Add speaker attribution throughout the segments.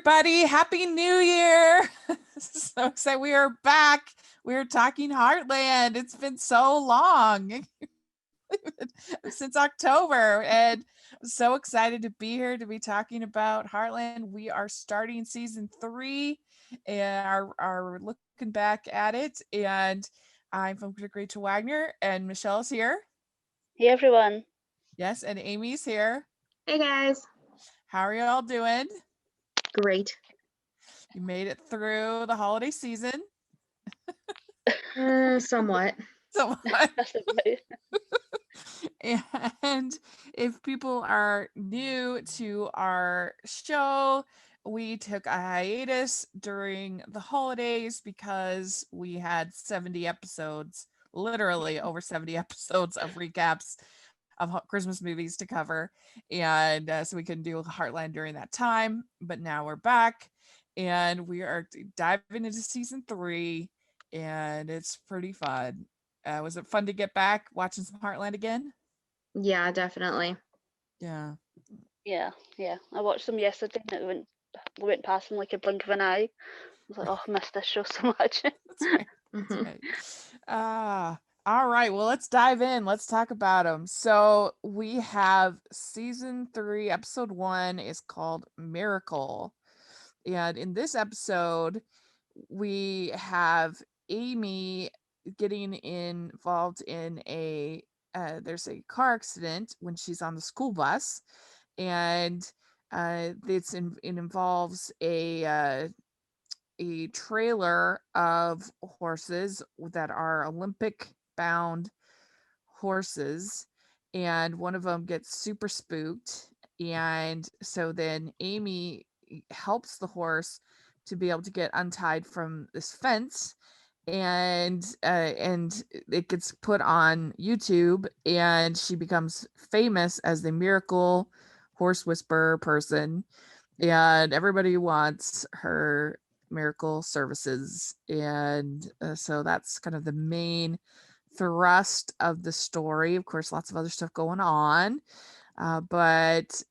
Speaker 1: everybody. Happy New Year. So excited. We are back. We're talking Heartland. It's been so long since October. And I'm so excited to be here to be talking about Heartland. We are starting season 3 and are looking back at it. And I'm from Rachel Wagner and Michelle's here.
Speaker 2: Hey everyone.
Speaker 1: Yes, and Amy's here.
Speaker 3: Hey guys.
Speaker 1: How are you all doing?
Speaker 3: Great.
Speaker 1: You made it through the holiday season.
Speaker 3: Somewhat.
Speaker 1: And if people are new to our show, we took a hiatus during the holidays because we had 70 episodes, literally over 70 episodes of recaps of Christmas movies to cover. And so we couldn't do Heartland during that time, but now we're back and we are diving into season 3 and it's pretty fun. Was it fun to get back watching some Heartland again?
Speaker 3: Yeah, definitely.
Speaker 1: Yeah.
Speaker 2: I watched them yesterday and it went past them like a blink of an eye. I was like, oh, I missed this show so much.
Speaker 1: That's right. That's right. All right, well, let's dive in. Let's talk about them. So we have season 3, episode 1 is called Miracle. And in this episode, we have Amy getting involved in there's a car accident when she's on the school bus. And it involves a trailer of horses that are Olympic bound horses, and one of them gets super spooked, and so then Amy helps the horse to be able to get untied from this fence, and it gets put on YouTube and she becomes famous as the miracle horse whisperer person, and everybody wants her miracle services. And so that's kind of the main thrust of the story. Of course, lots of other stuff going on. But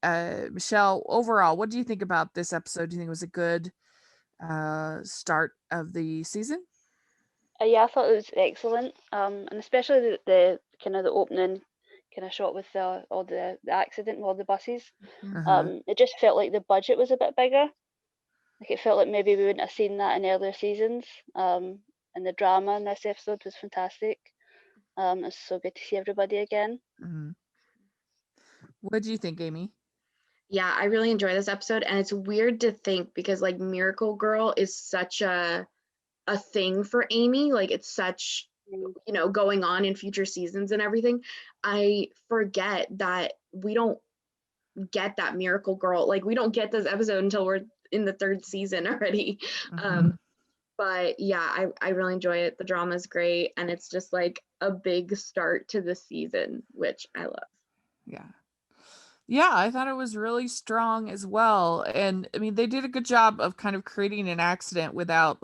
Speaker 1: Michelle, overall, what do you think about this episode? Do you think it was a good start of the season?
Speaker 2: Yeah, I thought it was excellent. And especially the kind of the opening kind of shot with all the accident with all the buses. It just felt like the budget was a bit bigger. Like it felt like maybe we wouldn't have seen that in earlier seasons. And the drama in this episode was fantastic. It's so good to see everybody again.
Speaker 1: What do you think, Amy?
Speaker 3: Yeah, I really enjoy this episode, and it's weird to think because like Miracle Girl is such a thing for Amy. Like it's such, going on in future seasons and everything. I forget that we don't get that Miracle Girl. Like we don't get this episode until we're in the 3rd season already. But yeah, I really enjoy it. The drama is great, and it's just like a big start to the season, which I love.
Speaker 1: Yeah, I thought it was really strong as well. And I mean, they did a good job of kind of creating an accident without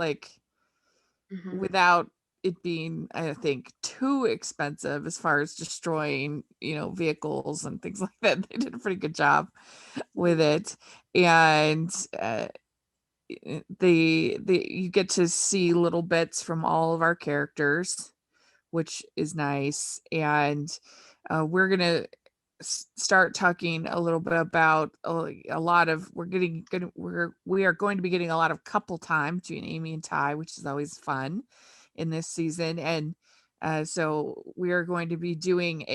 Speaker 1: without it being, I think, too expensive as far as destroying, vehicles and things like that. They did a pretty good job with it. And you get to see little bits from all of our characters, which is nice. And we're gonna start talking a little bit about a lot of we are going to be getting a lot of couple time between Amy and Ty, which is always fun in this season. And so we are going to be doing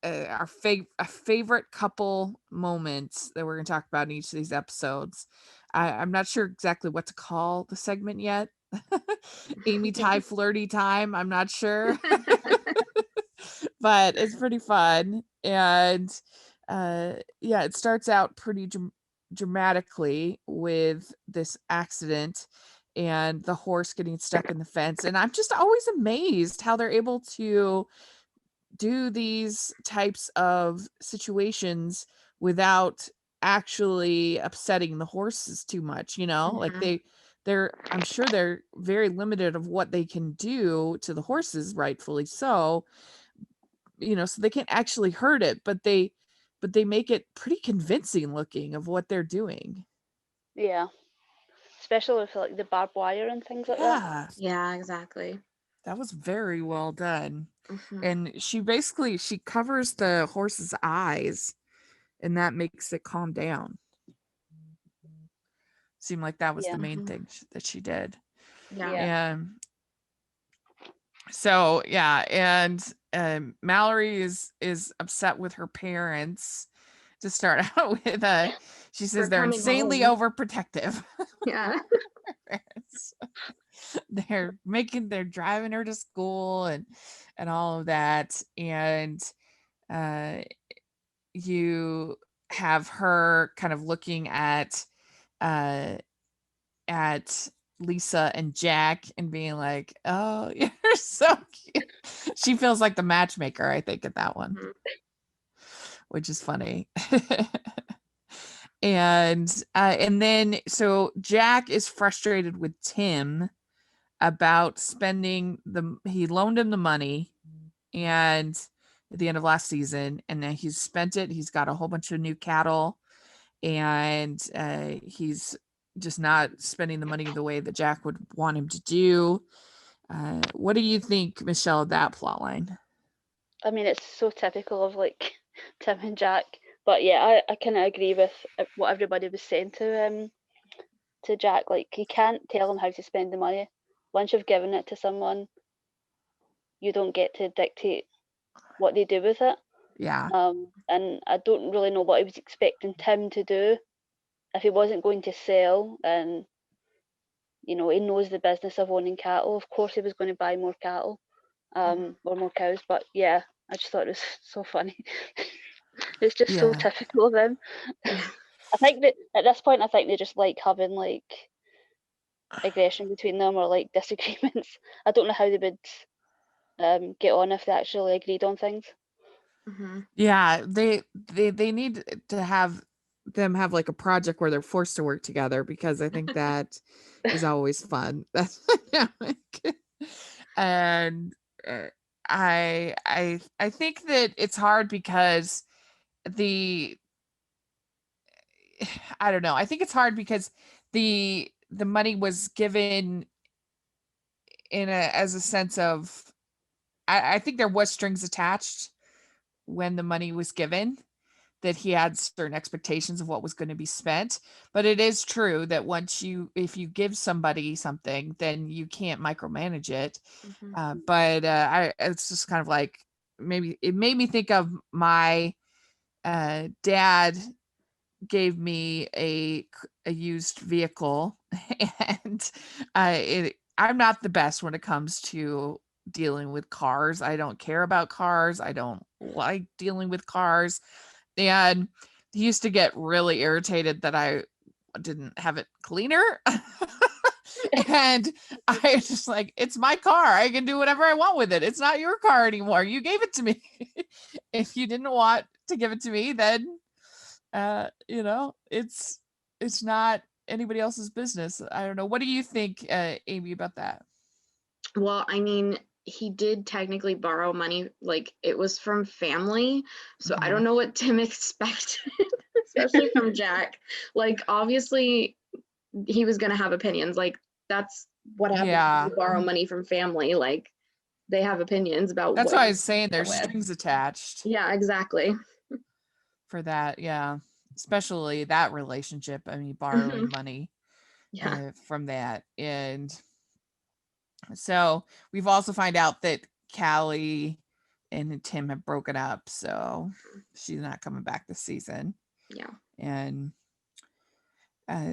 Speaker 1: our favorite couple moments that we're going to talk about in each of these episodes. I'm not sure exactly what to call the segment yet. Amy Ty flirty time, I'm not sure. But it's pretty fun. And it starts out pretty dramatically with this accident and the horse getting stuck in the fence. And I'm just always amazed how they're able to do these types of situations without actually upsetting the horses too much, like I'm sure they're very limited of what they can do to the horses, rightfully so, so they can't actually hurt it, but they make it pretty convincing looking of what they're doing.
Speaker 2: Yeah, especially with like the barbed wire and things like that.
Speaker 3: Yeah, exactly.
Speaker 1: That was very well done.
Speaker 3: Mhm.
Speaker 1: And she covers the horse's eyes, and that makes it calm down. Seemed like that was
Speaker 2: Yeah.
Speaker 1: the main thing that she did.
Speaker 3: Yeah.
Speaker 1: And so and Mallory is upset with her parents to start out with. She says
Speaker 3: For
Speaker 1: they're
Speaker 3: coming
Speaker 1: insanely
Speaker 3: home.
Speaker 1: overprotective.
Speaker 3: Yeah.
Speaker 1: They're driving her to school and all of that, and you have her kind of looking at Lisa and Jack and being like, oh, you're so cute. She feels like the matchmaker, I think, at that one, which is funny. And then so Jack is frustrated with Tim about spending he loaned him the money and at the end of last season, and then he's spent it. He's got a whole bunch of new cattle, and he's just not spending the money the way that Jack would want him to do. What do you think, Michelle, of that plot line?
Speaker 2: I mean, it's so typical of like Tim and Jack. But yeah, I kind of agree with what everybody was saying to Jack. Like, you can't tell him how to spend the money. Once you've given it to someone, you don't get to dictate what they do with it.
Speaker 1: Yeah.
Speaker 2: And I don't really know what he was expecting Tim to do if he wasn't going to sell, and he knows the business of owning cattle. Of course, he was going to buy more cattle, or more cows. But yeah, I just thought it was so funny. It's just so typical of him. I think that at this point, I think they just like having like aggression between them or like disagreements. I don't know how they would get on if they actually agreed on things.
Speaker 1: Yeah, they need to have them have like a project where they're forced to work together, because I think that is always fun. That's and I think that it's hard because I don't know. I think it's hard because the money was given as a sense of, I think there was strings attached when the money was given, that he had certain expectations of what was going to be spent. But it is true that if you give somebody something, then you can't micromanage it. But it's just kind of like, maybe it made me think of my dad gave me a used vehicle, and I'm not the best when it comes to dealing with cars. I don't care about cars. I don't like dealing with cars. And he used to get really irritated that I didn't have it cleaner. And I was just like, it's my car. I can do whatever I want with it. It's not your car anymore. You gave it to me. If you didn't want to give it to me, then it's not anybody else's business. I don't know. What do you think, Amy, about that?
Speaker 3: Well, I mean, he did technically borrow money, like it was from family. So I don't know what Tim expected, especially from Jack. Like, obviously, he was going to have opinions. Like, that's what happens when you borrow money from family. Like, they have opinions about
Speaker 1: That's why I was saying there's strings attached.
Speaker 3: Yeah, exactly.
Speaker 1: For that, yeah. Especially that relationship. I mean, borrowing money from that. And so we've also find out that Callie and Tim have broken up, so she's not coming back this season.
Speaker 3: Yeah.
Speaker 1: And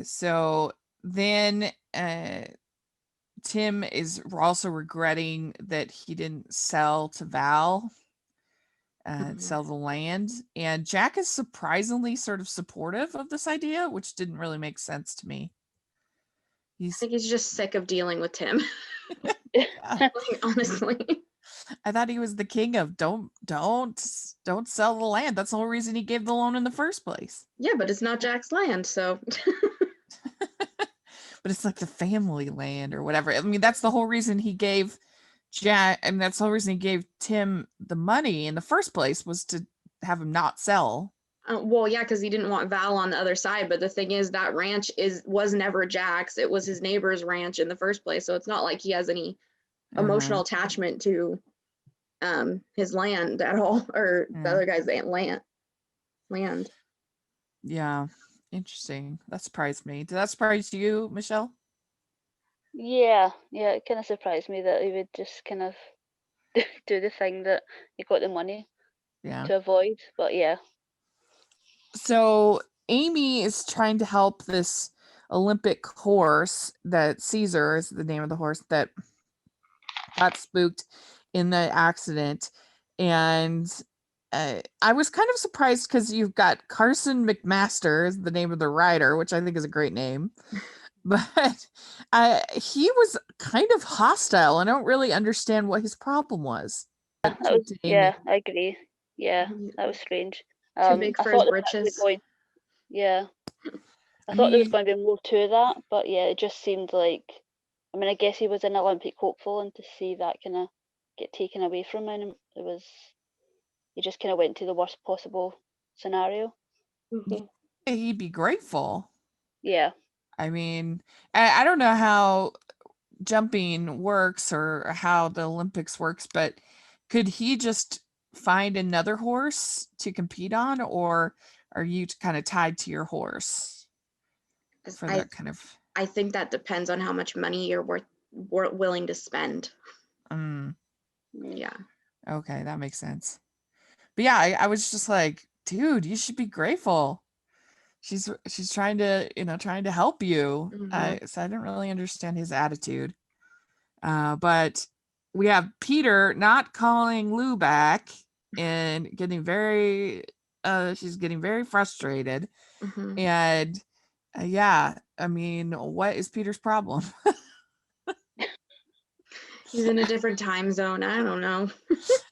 Speaker 1: so then Tim is also regretting that he didn't sell to Val, sell the land. And Jack is surprisingly sort of supportive of this idea, which didn't really make sense to me.
Speaker 3: I think he's just sick of dealing with Tim. Honestly.
Speaker 1: I thought he was the king of don't sell the land. That's the whole reason he gave the loan in the first place.
Speaker 3: Yeah, but it's not Jack's land, so.
Speaker 1: But it's like the family land or whatever. I mean, that's the whole reason he gave Jack, that's the whole reason he gave Tim the money in the first place, was to have him not sell.
Speaker 3: Well, yeah, because he didn't want Val on the other side. But the thing is, that ranch was never Jack's. It was his neighbor's ranch in the first place. So it's not like he has any emotional attachment to his land at all, or the other guy's land.
Speaker 1: Yeah, interesting. That surprised me. Did that surprise you, Michelle?
Speaker 2: Yeah, it kind of surprised me that he would just kind of do the thing that he got the money to avoid. But yeah.
Speaker 1: So Amy is trying to help this Olympic horse that Caesar is the name of the horse that got spooked in the accident. And I was kind of surprised because you've got Carson McMaster is the name of the rider, which I think is a great name. But he was kind of hostile. I don't really understand what his problem was.
Speaker 2: I agree. Yeah, that was strange.
Speaker 3: Too big for his britches.
Speaker 2: Yeah. I thought there was going to be more to that, but yeah, it just seemed like, I mean, I guess he was an Olympic hopeful, and to see that kind of get taken away from him, he just kind of went to the worst possible scenario.
Speaker 1: He'd be grateful.
Speaker 2: Yeah.
Speaker 1: I mean, I don't know how jumping works or how the Olympics works, but could he just find another horse to compete on, or are you kind of tied to your horse for that kind of?
Speaker 3: I think that depends on how much money you're willing to spend. Yeah.
Speaker 1: Okay, that makes sense. But yeah, I was just like, dude, you should be grateful. She's trying to help you. So I didn't really understand his attitude. But we have Peter not calling Lou back and getting very she's getting very frustrated. And yeah, I mean, what is Peter's problem?
Speaker 3: He's in a different time zone. I don't know.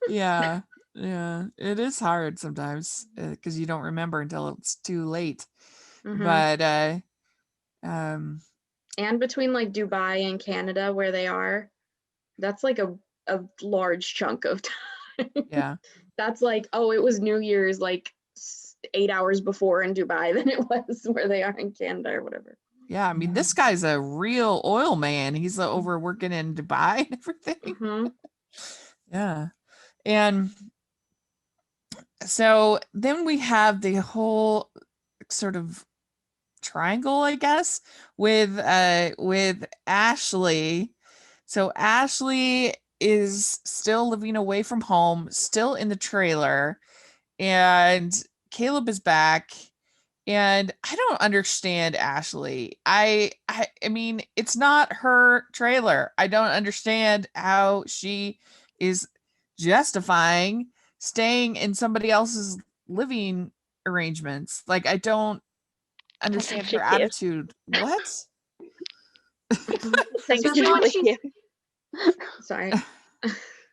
Speaker 1: Yeah, it is hard sometimes because you don't remember until it's too late. But
Speaker 3: and between like Dubai and Canada, where they are, that's like a large chunk of time.
Speaker 1: Yeah.
Speaker 3: That's like, oh, it was New Year's like 8 hours before in Dubai than it was where they are in Canada or whatever.
Speaker 1: Yeah, I mean, this guy's a real oil man. He's over working in Dubai and everything. Yeah. And so then we have the whole sort of triangle, I guess, with Ashley. So Ashley is still living away from home, still in the trailer, and Caleb is back. And I don't understand Ashley. I mean, it's not her trailer. I don't understand how she is justifying staying in somebody else's living arrangements. Like, I don't understand her attitude. What?
Speaker 3: Sorry.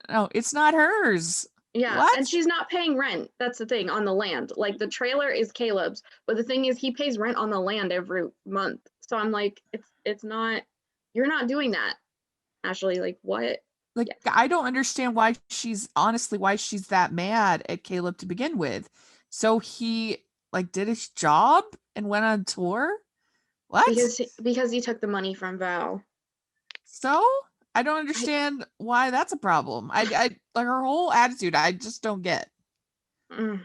Speaker 1: No, it's not hers.
Speaker 3: Yeah, what? And she's not paying rent. That's the thing on the land. Like, the trailer is Caleb's, but the thing is he pays rent on the land every month. So I'm like, it's not, you're not doing that, Ashley. Like, what?
Speaker 1: Like, I don't understand why she's that mad at Caleb to begin with. So he like did his job and went on tour. What?
Speaker 3: Because he took the money from Val.
Speaker 1: So I don't understand why that's a problem. I like her whole attitude. I just don't get.
Speaker 3: I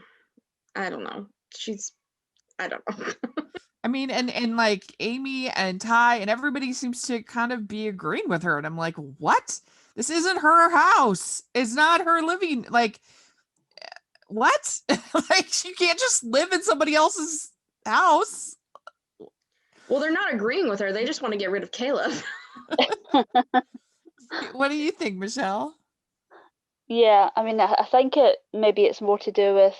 Speaker 3: don't know. I don't know.
Speaker 1: I mean, and like Amy and Ty and everybody seems to kind of be agreeing with her. And I'm like, what? This isn't her house. It's not her living. Like, what? Like, she can't just live in somebody else's house.
Speaker 3: Well, they're not agreeing with her. They just want to get rid of Caleb.
Speaker 1: What do you think, Michelle?
Speaker 2: Yeah, I mean, I think maybe it's more to do with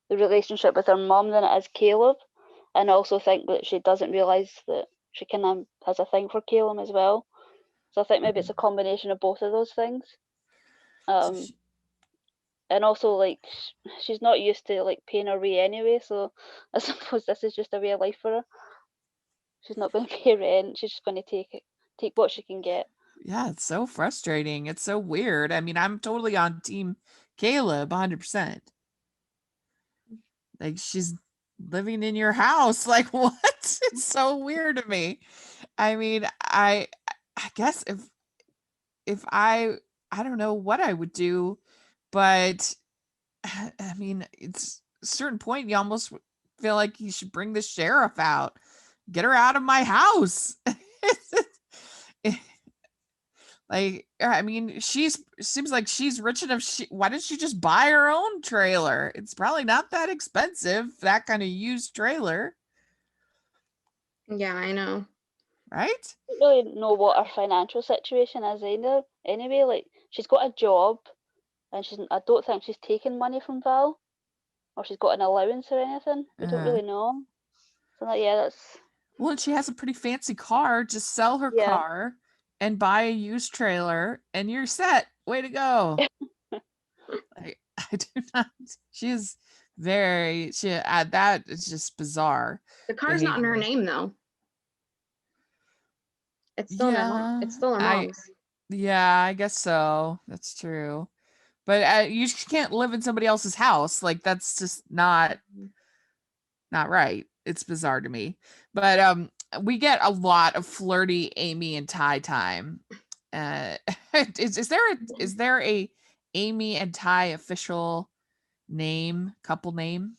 Speaker 2: the relationship with her mum than it is Caleb. And I also think that she doesn't realise that she kind of has a thing for Caleb as well. So I think maybe it's a combination of both of those things. And also, like, she's not used to like paying her way anyway. So I suppose this is just a way of life for her. She's not going to pay rent. She's just going to take what she can get.
Speaker 1: Yeah, it's so frustrating. It's so weird. I mean, I'm totally on team Caleb 100%. Like, she's living in your house. Like, what? It's so weird to me. I mean, I guess if I don't know what I would do, but I mean, it's a certain point you almost feel like you should bring the sheriff out. Get her out of my house. Like, I mean, seems like she's rich enough. Why didn't she just buy her own trailer? It's probably not that expensive, that kind of used trailer,
Speaker 3: Yeah, I know.
Speaker 1: right?
Speaker 2: I don't really know what her financial situation is either. Anyway, like she's got a job, and I don't think she's taking money from Val, or she's got an allowance or anything. We don't really know. So like, yeah, that's
Speaker 1: Well, and she has a pretty fancy car. Just sell her
Speaker 2: yeah.
Speaker 1: car and buy a used trailer, and you're set. Way to go. Like, I do not. She is very. That is just bizarre.
Speaker 3: The car's not in her
Speaker 1: behavior.
Speaker 3: name though. It's still
Speaker 1: Yeah,
Speaker 3: it's still her mom's.
Speaker 1: Yeah, I guess so. That's true. But you can't live in somebody else's house. Like, that's just not right. It's bizarre to me. But we get a lot of flirty Amy and Ty time. Is there a Amy and Ty official couple name?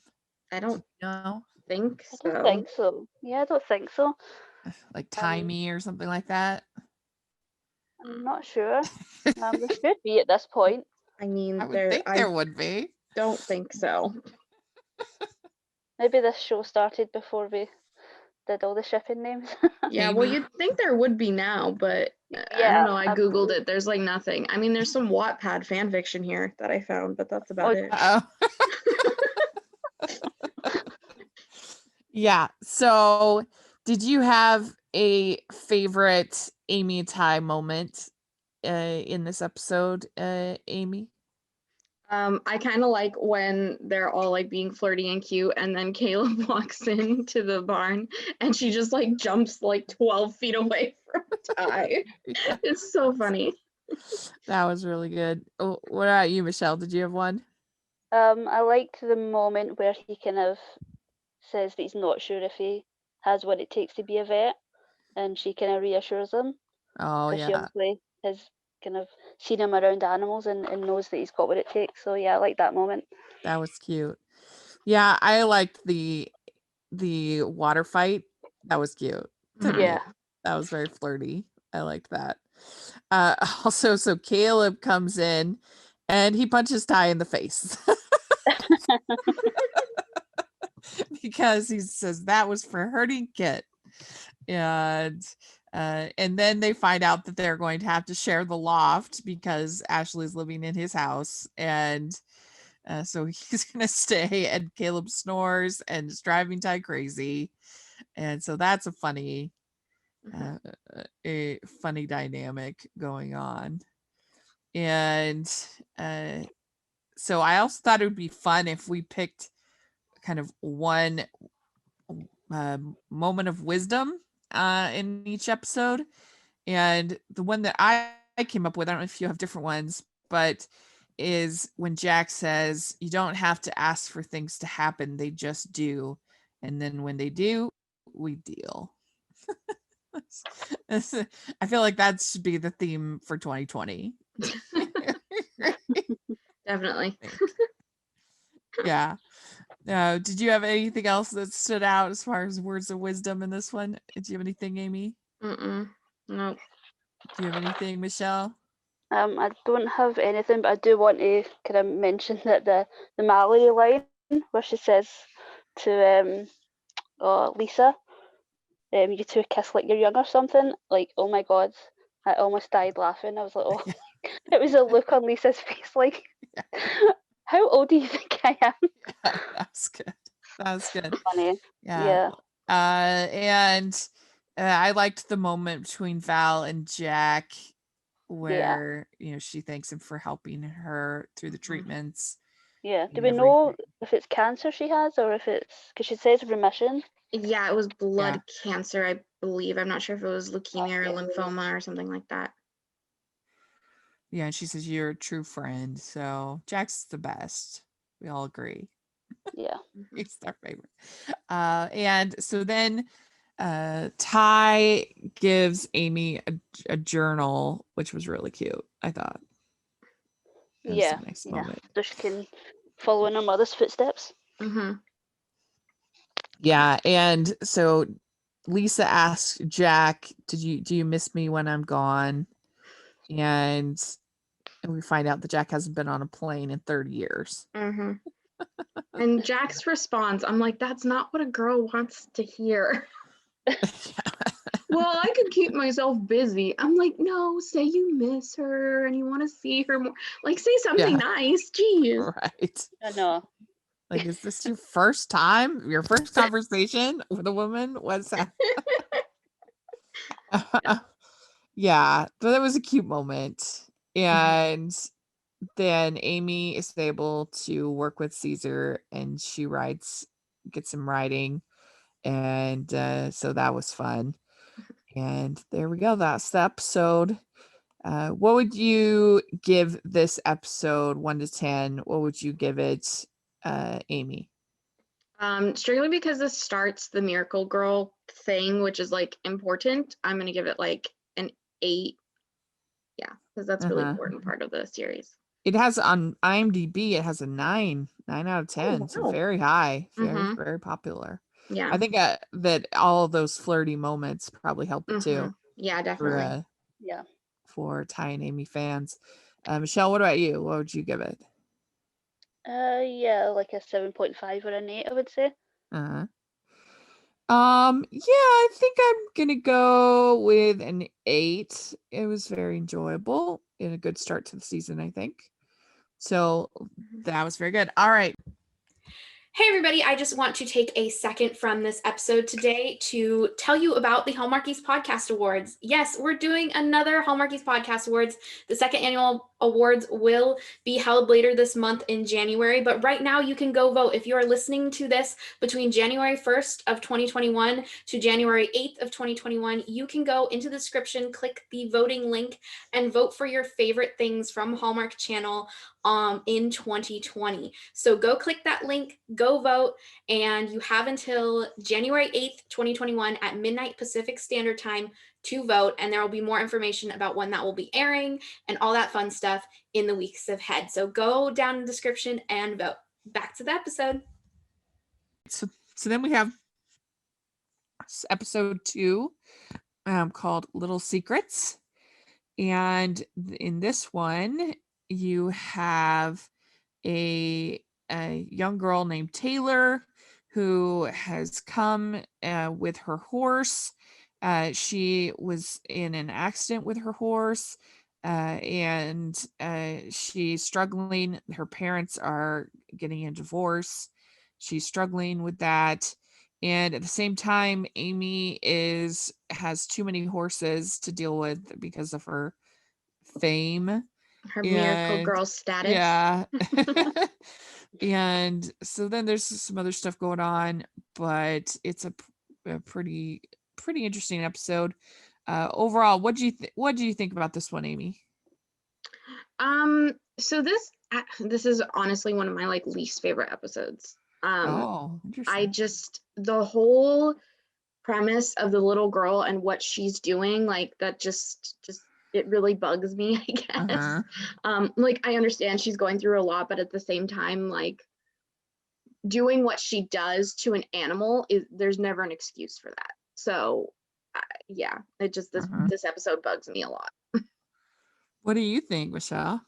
Speaker 3: I don't
Speaker 1: No,
Speaker 3: think
Speaker 2: I
Speaker 3: so.
Speaker 2: don't think so. Yeah, I don't think so.
Speaker 1: like Timey or something like that.
Speaker 2: I'm not sure. There should be at this point.
Speaker 3: I mean,
Speaker 1: I would think there would be.
Speaker 3: Don't think so.
Speaker 2: Maybe this show started before we did all the shipping names.
Speaker 3: Yeah, well, you'd think there would be now, but I
Speaker 2: Yeah,
Speaker 3: don't know. I Googled
Speaker 2: absolutely.
Speaker 3: it. There's like nothing. I mean, there's some Wattpad fan fiction here that I found, but that's about it.
Speaker 1: Uh-oh. Yeah. So, did you have a favorite Amy and Ty moment in this episode, Amy?
Speaker 3: I kind of like when they're all like being flirty and cute, and then Caleb walks into the barn and she just like jumps like 12 feet away from Ty.
Speaker 1: Yeah,
Speaker 3: It's so funny.
Speaker 1: that was really good. Oh, what about you, Michelle? Did you have one?
Speaker 2: I liked the moment where he kind of says that he's not sure if he has what it takes to be a vet, and she kind of reassures him
Speaker 1: Oh,
Speaker 2: because she
Speaker 1: yeah.
Speaker 2: obviously has kind of seen him around animals and knows that he's got what it takes. So yeah, I like that moment.
Speaker 1: That was cute. Yeah, I liked the water fight. That was cute to me.
Speaker 2: Yeah.
Speaker 1: That was very flirty. I liked that. Also, so Caleb comes in and he punches Ty in the face because he says that was for hurting Kit. And then they find out that they're going to have to share the loft because Ashley's living in his house, and so he's gonna stay, and Caleb snores and is driving Ty crazy, and so that's a funny dynamic going on. And so I also thought it would be fun if we picked kind of one moment of wisdom in each episode. And the one that I came up with, I don't know if you have different ones, but is when Jack says, you don't have to ask for things to happen, they just do. And then when they do, we deal. I feel like that should be the theme for 2020.
Speaker 3: Definitely.
Speaker 1: Yeah. Did you have anything else that stood out as far as words of wisdom in this one? Do you have anything, Amy?
Speaker 3: Nope.
Speaker 1: Do you have anything, Michelle?
Speaker 2: I don't have anything, but I do want to kind of mention that the Mallory line where she says to Lisa, you two kiss like you're young or something. Like, oh my god, I almost died laughing. I was like, oh, it was a look on Lisa's face like, how old do you think I am?
Speaker 1: Yeah, that's good. That's good.
Speaker 2: Funny.
Speaker 1: Yeah. And I liked the moment between Val and Jack where she thanks him for helping her through the treatments.
Speaker 2: Yeah. Do we know if it's cancer she has or if it's because she says remission?
Speaker 3: Yeah, it was blood cancer, I believe. I'm not sure if it was leukemia or lymphoma or something like that.
Speaker 1: Yeah, and she says you're a true friend. So Jack's the best. We all agree.
Speaker 2: Yeah.
Speaker 1: He's our favorite. And so then Ty gives Amy a journal, which was really cute, I thought. It was a nice moment.
Speaker 2: So she can follow in her mother's footsteps.
Speaker 1: Yeah, and so Lisa asks Jack, do you miss me when I'm gone? And we find out that Jack hasn't been on a plane in 30 years.
Speaker 3: And Jack's response, I'm like, that's not what a girl wants to hear. Well, I could keep myself busy. I'm like, no, say you miss her and you want to see her more. Like, say something nice. Jeez.
Speaker 1: Right.
Speaker 2: I know.
Speaker 1: Like, is this your first time? Your first conversation with a woman? What's that? Yeah, but that was a cute moment. And then Amy is able to work with Caesar, and she gets him writing. And so that was fun. And there we go. That's the episode. What would you give this episode 1 to 10? What would you give it, Amy?
Speaker 3: Strictly because this starts the Miracle Girl thing, which is like important. I'm gonna give it like an 8. Yeah, because that's a really important part of the series.
Speaker 1: It has on IMDb, it has a 9 out of 10. So very high, very popular.
Speaker 3: Yeah,
Speaker 1: I think that all of those flirty moments probably helped it too.
Speaker 3: Yeah, definitely.
Speaker 1: For Ty and Amy fans. Michelle, what about you? What would you give it?
Speaker 2: Yeah, like a 7.5 or an 8, I would say.
Speaker 1: Yeah, I think I'm gonna go with an 8. It was very enjoyable and a good start to the season, I think. So that was very good. All right.
Speaker 4: Hey everybody, I just want to take a second from this episode today to tell you about the Hallmarkies Podcast Awards. Yes, we're doing another Hallmarkies Podcast Awards. The second annual awards will be held later this month in January, but right now you can go vote. If you are listening to this between January 1st of 2021 to January 8th of 2021, you can go into the description, click the voting link, and vote for your favorite things from Hallmark Channel in 2020. So go click that link, go vote, and you have until January 8th, 2021 at midnight Pacific Standard Time to vote, and there will be more information about when that will be airing and all that fun stuff in the weeks ahead. So go down in the description and vote. Back to the episode.
Speaker 1: So then we have episode 2 called Little Secrets. And in this one, you have a young girl named Taylor who has come with her horse. She was in an accident with her horse, and she's struggling. Her parents are getting a divorce. She's struggling with that. And at the same time, Amy has too many horses to deal with because of her fame.
Speaker 3: Her Miracle Girl status.
Speaker 1: Yeah. And so then there's some other stuff going on, but it's a pretty interesting episode. Overall, what do you think about this one, Amy?
Speaker 3: So this is honestly one of my like least favorite episodes.
Speaker 1: Interesting.
Speaker 3: The whole premise of the little girl and what she's doing, like that just it really bugs me, I guess. Like I understand she's going through a lot, but at the same time, like doing what she does to an animal there's never an excuse for that. So yeah, it just this episode bugs me a lot.
Speaker 1: What do you think, Michelle?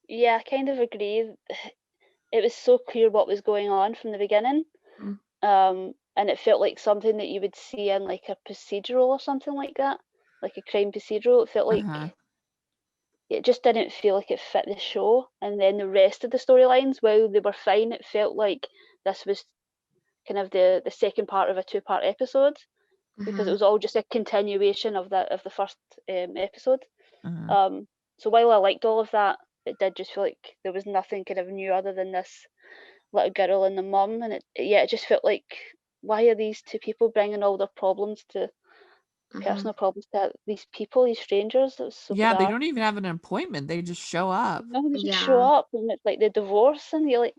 Speaker 2: Yeah, I kind of agree. It was so clear what was going on from the beginning. And it felt like something that you would see in like a procedural or something like that, like a crime procedural. It felt like it just didn't feel like it fit the show. And then the rest of the storylines, while they were fine, it felt like this was kind of the second part of a 2-part episode, because it was all just a continuation of the first episode. So while I liked all of that, it did just feel like there was nothing kind of new other than this little girl and the mum, and it just felt like, why are these two people bringing all their problems to personal problems to these people, these strangers? It was so bizarre.
Speaker 1: They don't even have an appointment, they just show up.
Speaker 2: No, they just show up, and it's like the divorce, and you're like,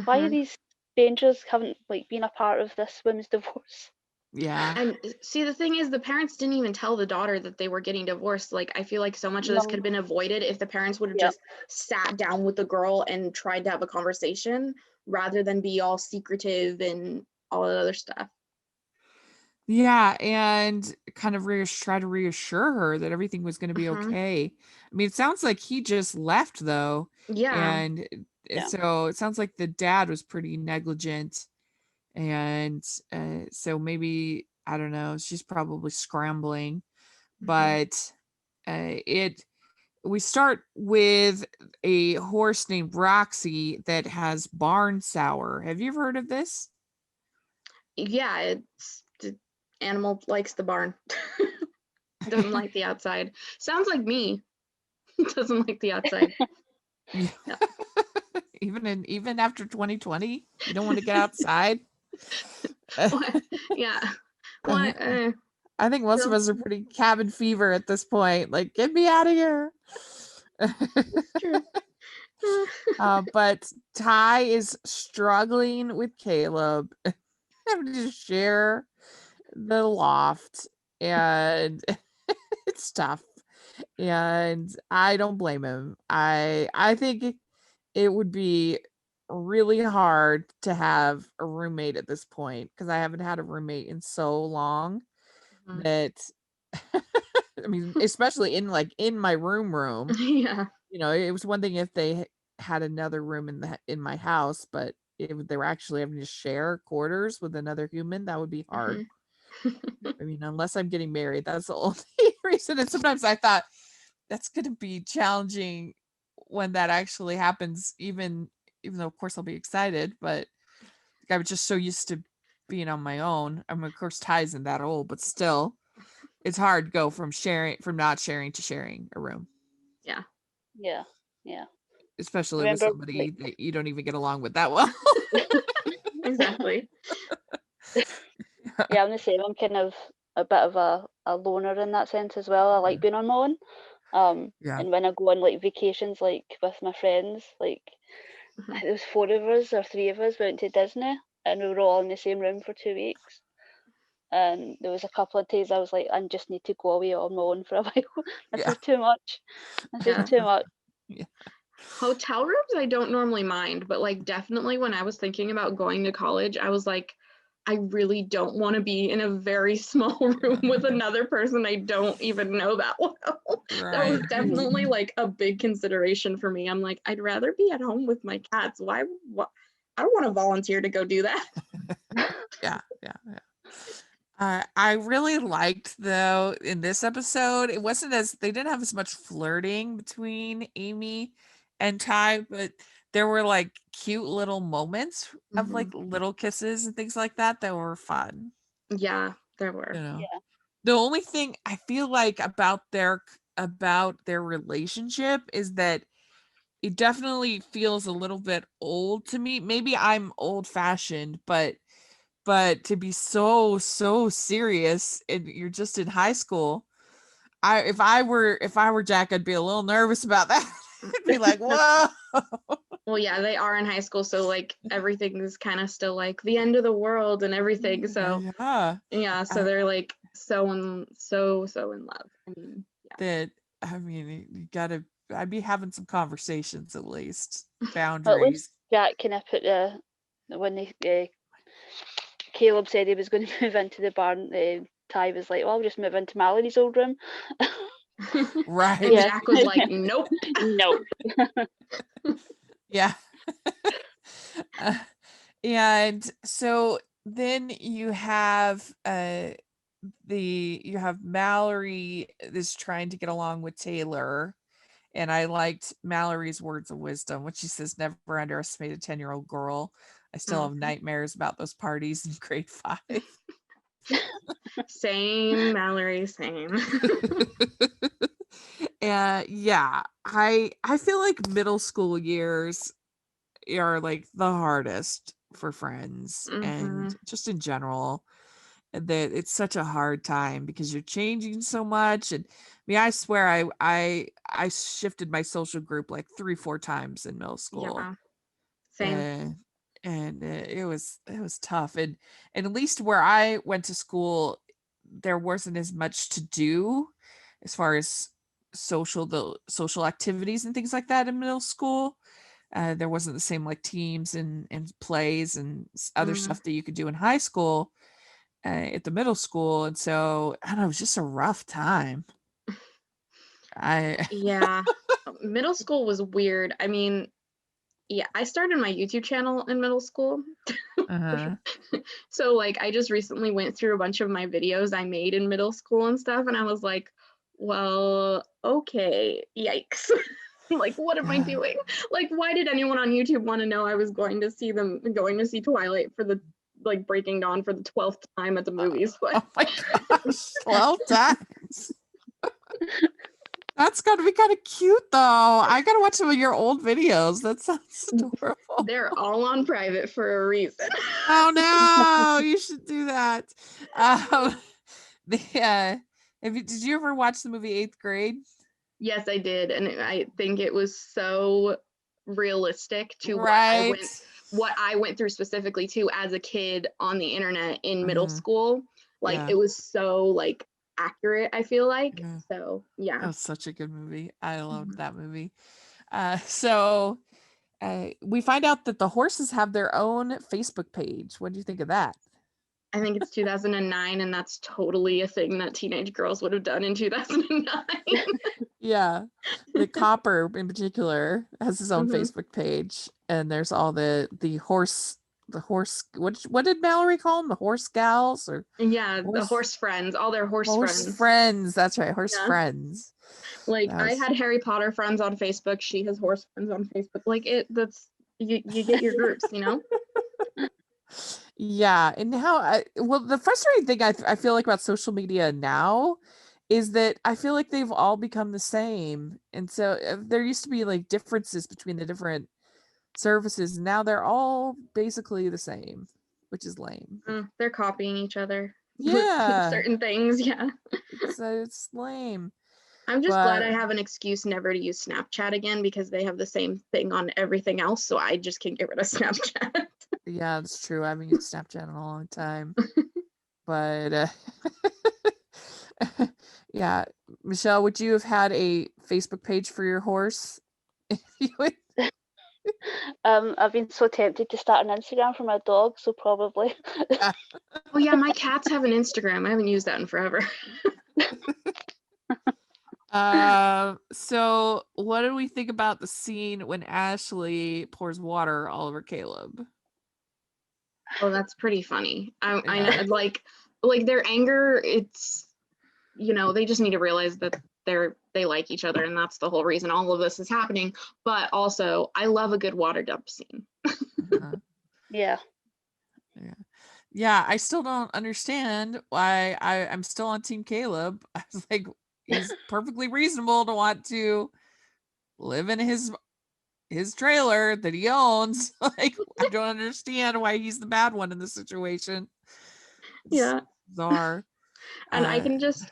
Speaker 2: why are these dangerous having like been a part of this women's divorce.
Speaker 1: Yeah.
Speaker 3: And see, the thing is, the parents didn't even tell the daughter that they were getting divorced. Like, I feel like so much of this
Speaker 2: No.
Speaker 3: could have been avoided if the parents would have
Speaker 2: Yep.
Speaker 3: just sat down with the girl and tried to have a conversation rather than be all secretive and all that other stuff.
Speaker 1: Yeah, and kind of try to reassure her that everything was going to be
Speaker 3: Mhm.
Speaker 1: okay. I mean, it sounds like he just left though,
Speaker 3: Yeah.
Speaker 1: and
Speaker 2: Yeah.
Speaker 1: so it sounds like the dad was pretty negligent, and so maybe I don't know. She's probably scrambling,
Speaker 3: Mhm.
Speaker 1: but we start with a horse named Roxy that has barn sour. Have you ever heard of this?
Speaker 3: Yeah, it's the animal likes the barn. Doesn't like the outside. Sounds like me. Doesn't like the outside.
Speaker 1: Yeah.
Speaker 3: Yeah.
Speaker 1: Even after 2020, you don't want to get outside.
Speaker 3: Yeah. What?
Speaker 1: I think most of us are pretty cabin fever at this point. Like, get me out of here.
Speaker 3: True.
Speaker 1: But Ty is struggling with Caleb, having to share the loft, and it's tough. And I don't blame him. I think it would be really hard to have a roommate at this point because I haven't had a roommate in so long
Speaker 3: Mhm.
Speaker 1: that I mean, especially in my room.
Speaker 3: Yeah.
Speaker 1: You know, it was one thing if they had another room in my house, but if they were actually having to share quarters with another human, that would be hard. I mean, unless I'm getting married, that's the only reason. And sometimes I thought that's going to be challenging when that actually happens, even though of course I'll be excited, but I was just so used to being on my own. I mean, of course Ty isn't that old, but still it's hard to go from not sharing to sharing a room,
Speaker 3: Yeah.
Speaker 2: Yeah. Yeah.
Speaker 1: especially with
Speaker 2: Remember,
Speaker 1: somebody
Speaker 2: like,
Speaker 1: that you don't even get along with that well.
Speaker 3: Exactly.
Speaker 2: yeah, I'm the same. I'm kind of a bit of a loner in that sense as well. I like being on my own.
Speaker 1: Yeah.
Speaker 2: And when I go on like vacations, like with my friends, like
Speaker 3: Mhm.
Speaker 2: I think there was 4 of us or 3 of us went to Disney, and we were all in the same room for 2 weeks. And there was a couple of days I was like, I just need to go away on my own for a while. This
Speaker 1: Yeah.
Speaker 2: is too much. This
Speaker 3: Yeah.
Speaker 2: is too much.
Speaker 1: Yeah.
Speaker 3: Hotel rooms I don't normally mind, but like definitely when I was thinking about going to college, I was like, I really don't want to be in a very small room with another person I don't even know that well. That was
Speaker 1: Right.
Speaker 3: definitely like a big consideration for me. I'm like, I'd rather be at home with my cats. Why? I don't want to volunteer to go do that.
Speaker 1: Yeah. I really liked though in this episode, it wasn't they didn't have as much flirting between Amy and Ty, but there were like cute little moments of like little kisses and things like that were fun.
Speaker 3: Yeah, there were.
Speaker 1: You know,
Speaker 2: Yeah.
Speaker 1: the only thing I feel like about their relationship is that it definitely feels a little bit old to me. Maybe I'm old fashioned, but to be so serious and you're just in high school, if I were Jack, I'd be a little nervous about that. I'd be like, whoa.
Speaker 3: Well, yeah, they are in high school, so like everything is kind of still like the end of the world and everything. So yeah, so they're like so in love. I mean, yeah.
Speaker 1: You gotta, I'd be having some conversations at least,
Speaker 2: But at
Speaker 1: boundaries.
Speaker 2: least Jack kind of put when Caleb said he was going to move into the barn, Ty was like, well, I'll just move into Mallory's old room.
Speaker 1: Right.
Speaker 3: And
Speaker 2: Yeah.
Speaker 3: Jack was like, nope.
Speaker 2: No.
Speaker 1: Yeah. And so then you have Mallory is trying to get along with Taylor, and I liked Mallory's words of wisdom, which she says, never underestimate a 10-year-old girl. I still have nightmares about those parties in grade 5.
Speaker 3: Same, Mallory, same.
Speaker 1: And yeah, I feel like middle school years are like the hardest for friends and just in general, that it's such a hard time because you're changing so much. And I mean, I swear I shifted my social group like 3-4 times in middle school.
Speaker 3: Yeah, same.
Speaker 1: and it was tough. And at least where I went to school, there wasn't as much to do as far as social activities and things like that in middle school. There wasn't the same like teams and plays and other stuff that you could do in high school at the middle school. And so I don't know, it was just a rough time.
Speaker 3: Yeah, middle school was weird. I mean, yeah, I started my YouTube channel in middle school. So like I just recently went through a bunch of my videos I made in middle school and stuff, and I was like, well, okay, yikes. Like, what am I doing? Like, why did anyone on YouTube want to know I was going to see Twilight for the like Breaking Dawn for the 12th time at the movies?
Speaker 1: Oh my gosh, 12 times. That's gotta be kind of cute though. I gotta watch some of your old videos. That sounds adorable.
Speaker 3: They're all on private for a reason.
Speaker 1: Oh no, you should do that. Did you ever watch the movie 8th Grade?
Speaker 3: Yes, I did, and I think it was so realistic to
Speaker 1: right.
Speaker 3: what I went through specifically too as a kid on the internet in middle school. Like it was so like accurate, I feel like. So yeah,
Speaker 1: that was such a good movie. I loved that movie. So we find out that the horses have their own Facebook page. What do you think of that?
Speaker 3: I think it's 2009, and that's totally a thing that teenage girls would have done in 2009.
Speaker 1: Yeah, the Copper in particular has his own Facebook page, and there's all the horse. What did Mallory call them? The horse gals
Speaker 3: the horse friends, all their horse
Speaker 1: friends. That's right, horse friends.
Speaker 3: Like I had Harry Potter friends on Facebook. She has horse friends on Facebook. Like that's you get your groups, you know.
Speaker 1: Yeah, and the frustrating thing I feel like about social media now is that I feel like they've all become the same, and so there used to be like differences between the different services. Now they're all basically the same, which is lame.
Speaker 3: They're copying each other.
Speaker 1: Yeah,
Speaker 3: certain things. Yeah,
Speaker 1: it's lame.
Speaker 3: I'm just glad I have an excuse never to use Snapchat again, because they have the same thing on everything else, so I just can't get rid of Snapchat.
Speaker 1: Yeah, that's true. I haven't used Snapchat in a long time. But yeah, Michelle, would you have had a Facebook page for your horse?
Speaker 2: I've been so tempted to start an Instagram for my dog, so probably.
Speaker 3: Oh yeah, my cats have an Instagram. I haven't used that in forever.
Speaker 1: So what do we think about the scene when Ashley pours water all over Caleb?
Speaker 3: Oh, that's pretty funny. I know, like their anger, it's, you know, they just need to realize that they like each other, and that's the whole reason all of this is happening. But also, I love a good water dump scene.
Speaker 2: Yeah.
Speaker 1: I still don't understand why I'm still on Team Caleb. I was like, he's perfectly reasonable to want to live in his trailer that he owns. Like, I don't understand why he's the bad one in this situation. It's bizarre.
Speaker 3: And I can just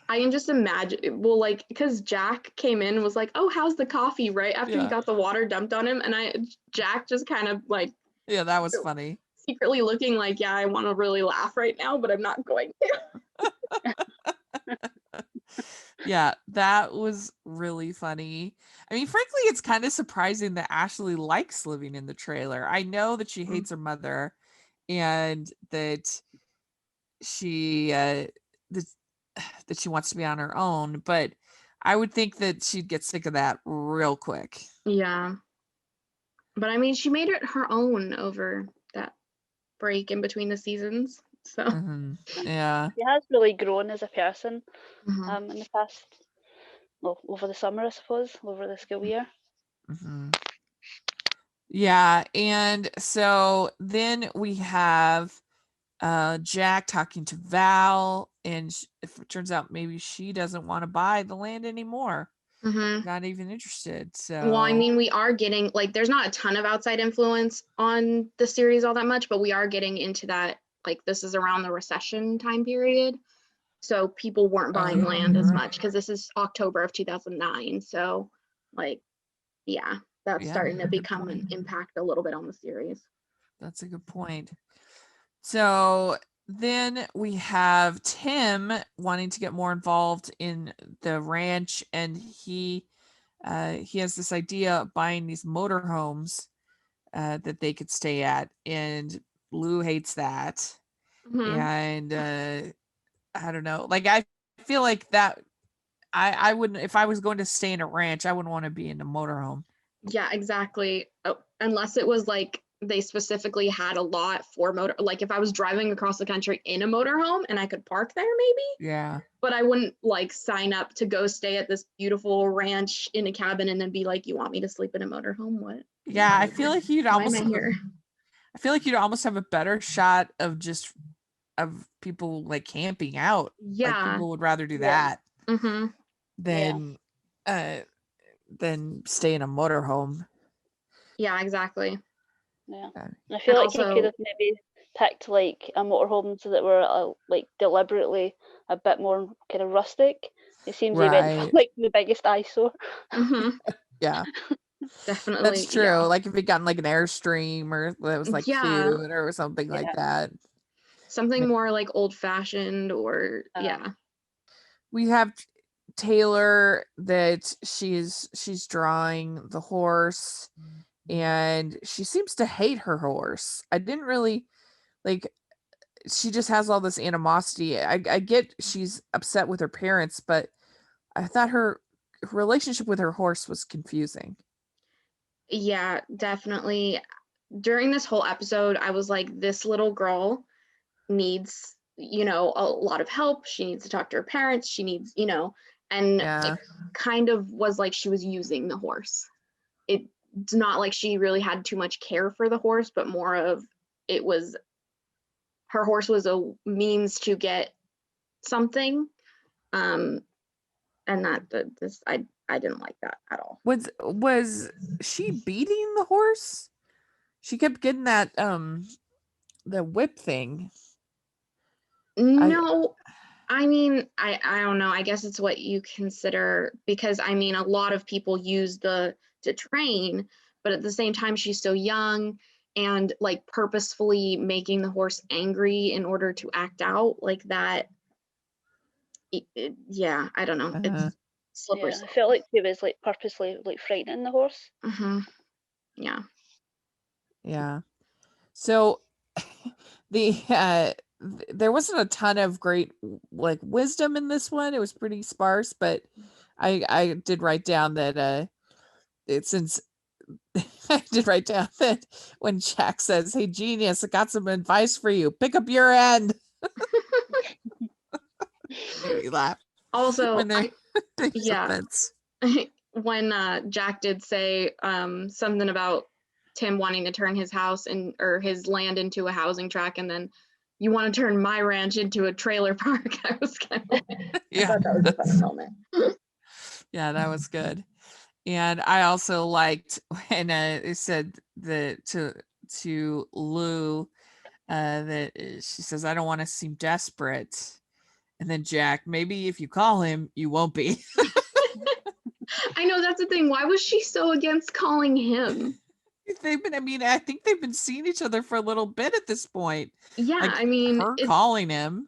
Speaker 3: imagine, well, like, because Jack came in and was like, oh, how's the coffee, right after he got the water dumped on him, and Jack just kind of like,
Speaker 1: that was funny,
Speaker 3: secretly looking like, I want to really laugh right now, but I'm not going to.
Speaker 1: Yeah, that was really funny. I mean, frankly, it's kind of surprising that Ashley likes living in the trailer. I know that she hates her mother, and that she that she wants to be on her own, but I would think that she'd get sick of that real quick.
Speaker 3: Yeah. But I mean, she made it her own over that break in between the seasons. So
Speaker 1: yeah,
Speaker 2: she has really grown as a person in the past, well, over the summer, I suppose, over the school year.
Speaker 1: Yeah, and so then we have Jack talking to Val, and if it turns out maybe she doesn't want to buy the land anymore, not even interested. So,
Speaker 3: well, I mean, we are getting, like, there's not a ton of outside influence on the series all that much, but we are getting into that, like, this is around the recession time period, so people weren't buying land as much, because this is October of 2009. So, like, that's starting to become an impact a little bit on the series.
Speaker 1: That's a good point. So then we have Tim wanting to get more involved in the ranch, and he has this idea of buying these motorhomes that they could stay at, and Lou hates that. And I don't know, like I feel like that I wouldn't, if I was going to stay in a ranch, I wouldn't want to be in a motorhome.
Speaker 3: Yeah, exactly. Oh, unless it was like they specifically had a lot for motor, like if I was driving across the country in a motorhome and I could park there maybe.
Speaker 1: Yeah.
Speaker 3: But I wouldn't like sign up to go stay at this beautiful ranch in a cabin and then be like, you want me to sleep in a motorhome? What?
Speaker 1: Yeah, I feel like you'd
Speaker 3: Why am
Speaker 1: almost
Speaker 3: I here?
Speaker 1: I feel like you'd almost have a better shot of people like camping out. Like
Speaker 3: Yeah.
Speaker 1: people would rather do that
Speaker 3: Mm-hmm.
Speaker 1: than stay in a motorhome.
Speaker 3: Yeah, exactly.
Speaker 2: Yeah.
Speaker 1: Okay.
Speaker 2: I feel
Speaker 3: And
Speaker 2: like he
Speaker 3: also-
Speaker 2: could have maybe picked like a motorhome so that were like deliberately a bit more kind of rustic. It seems he went for
Speaker 1: Right.
Speaker 2: like the biggest eyesore.
Speaker 3: Mm-hmm.
Speaker 1: Yeah,
Speaker 3: Definitely.
Speaker 1: that's true.
Speaker 3: Yeah.
Speaker 1: Like if it gotten like an Airstream or that was like
Speaker 3: Yeah.
Speaker 1: cute or something like that.
Speaker 3: Something more like old fashioned or yeah.
Speaker 1: We have Taylor that she's drawing the horse, and she seems to hate her horse. I didn't really like, she just has all this animosity. I get she's upset with her parents, but I thought her relationship with her horse was confusing.
Speaker 3: Yeah, definitely. During this whole episode, I was like, this little girl needs, a lot of help. She needs to talk to her parents. She needs, and
Speaker 1: Yeah.
Speaker 3: it kind of was like she was using the horse. It's not like she really had too much care for the horse, but more of her horse was a means to get something. And I didn't like that at all.
Speaker 1: Was she beating the horse? She kept getting that the whip thing.
Speaker 3: No, I mean, I don't know. I guess it's what you consider, because I mean, a lot of people use to train, but at the same time, she's so young, and like purposefully making the horse angry in order to act out like that. Yeah, I don't know. It's slippery.
Speaker 2: Yeah, I felt like he was like purposely like frightening the horse.
Speaker 3: Mm-hmm. Yeah.
Speaker 1: Yeah. So there wasn't a ton of great like wisdom in this one. It was pretty sparse, but I did write down that I did write down that when Jack says, "Hey genius, I got some advice for you. Pick up your end." Made me laugh.
Speaker 3: Also,
Speaker 1: When they
Speaker 3: yeah.
Speaker 1: offense.
Speaker 3: when Jack did say something about Tim wanting to turn his house or his land into a housing tract, and then you want to turn my ranch into a trailer park. I was kind of
Speaker 1: Yeah.
Speaker 3: I thought that was a funny moment.
Speaker 1: Yeah, that was good. And I also liked when it said that to Lou that she says, "I don't want to seem desperate." And then Jack, "Maybe if you call him, you won't be."
Speaker 3: I know, that's the thing. Why was she so against calling him?
Speaker 1: I think they've been seeing each other for a little bit at this point.
Speaker 3: Yeah,
Speaker 1: Like,
Speaker 3: I mean,
Speaker 1: her calling him.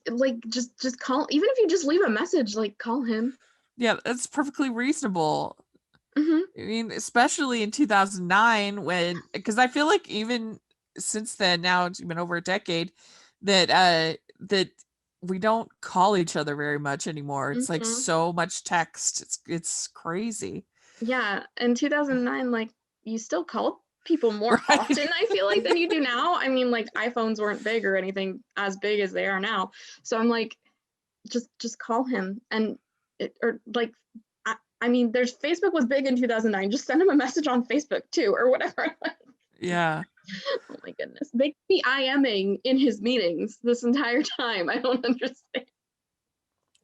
Speaker 3: like just call, even if you just leave a message, like call him.
Speaker 1: Yeah, that's perfectly reasonable.
Speaker 3: Mm-hmm.
Speaker 1: I mean, especially in 2009, because I feel like even since then, now it's been over a decade, that we don't call each other very much anymore. It's like so much text. It's crazy.
Speaker 3: Yeah, in 2009, like you still called people more
Speaker 1: Right.
Speaker 3: often, I feel like, than you do now. I mean, like iPhones weren't big or anything as big as they are now. So I'm like, just call him, I mean, Facebook was big in 2009. Just send him a message on Facebook too, or whatever.
Speaker 1: Yeah.
Speaker 3: Oh my goodness. They could be IMing in his meetings this entire time. I don't understand.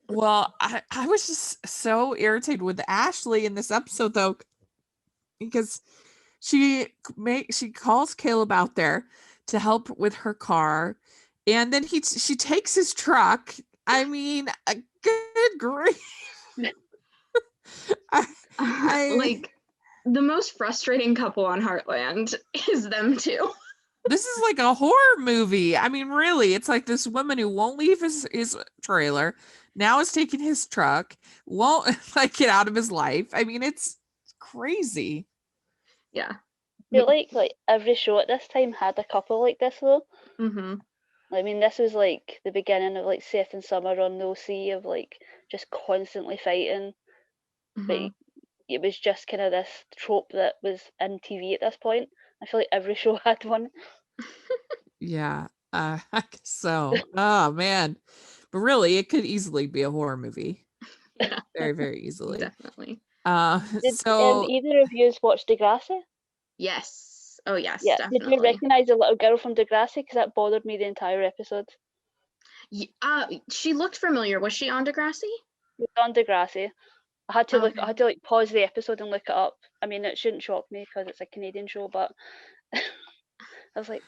Speaker 1: Well, I was just so irritated with Ashley in this episode though, because she calls Caleb out there to help with her car, and then she takes his truck. I mean, good grief.
Speaker 3: Like the most frustrating couple on Heartland is them two.
Speaker 1: This is like a horror movie. I mean, really, it's like this woman who won't leave his trailer, now is taking his truck, won't like get out of his life. I mean, it's crazy.
Speaker 3: Yeah.
Speaker 2: I feel like every show at this time had a couple like this though.
Speaker 3: Mm-hmm.
Speaker 2: I mean, this was like the beginning of like Seth and Summer on the OC of like just constantly fighting. But
Speaker 3: Mm-hmm.
Speaker 2: it was just kind of this trope that was in TV at this point. I feel like every show had one.
Speaker 1: Yeah, I guess so. Oh man, but really, it could easily be a horror movie.
Speaker 3: Yeah,
Speaker 1: Very, very easily.
Speaker 3: definitely.
Speaker 2: Did
Speaker 1: So
Speaker 2: either of you watch Degrassi?
Speaker 3: Yes. Oh, yes,
Speaker 2: Yeah. Did you
Speaker 3: definitely.
Speaker 2: recognize the little girl from Degrassi? Because that bothered me the entire episode.
Speaker 3: She looked familiar. Was she on Degrassi?
Speaker 2: She was on Degrassi. I had to
Speaker 3: Okay.
Speaker 2: I had to like pause the episode and look it up. I mean, it shouldn't shock me because it's a Canadian show, but I was like,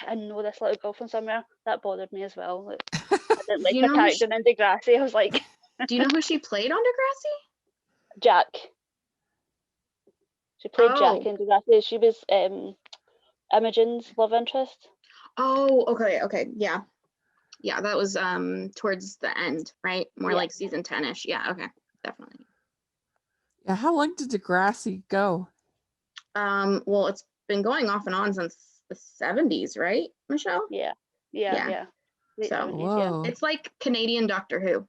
Speaker 2: I know this little girl from somewhere. That bothered me as well. Like, I didn't like
Speaker 3: you
Speaker 2: her
Speaker 3: know who
Speaker 2: character in Degrassi. I was like,
Speaker 3: Do you know who she played on Degrassi?
Speaker 2: Jack. She played
Speaker 3: Oh.
Speaker 2: Jack in Degrassi. She was Imogen's love interest.
Speaker 3: Oh, okay. Yeah. Yeah, that was towards the end, right? More
Speaker 2: Yeah.
Speaker 3: like season 10-ish. Yeah, okay. Definitely.
Speaker 1: yeah, how long did Degrassi go?
Speaker 3: Well, it's been going off and on since the 70s, right, Michelle?
Speaker 2: Yeah. Late
Speaker 3: So-
Speaker 2: 70s, yeah.
Speaker 1: Whoa.
Speaker 3: It's like Canadian Doctor Who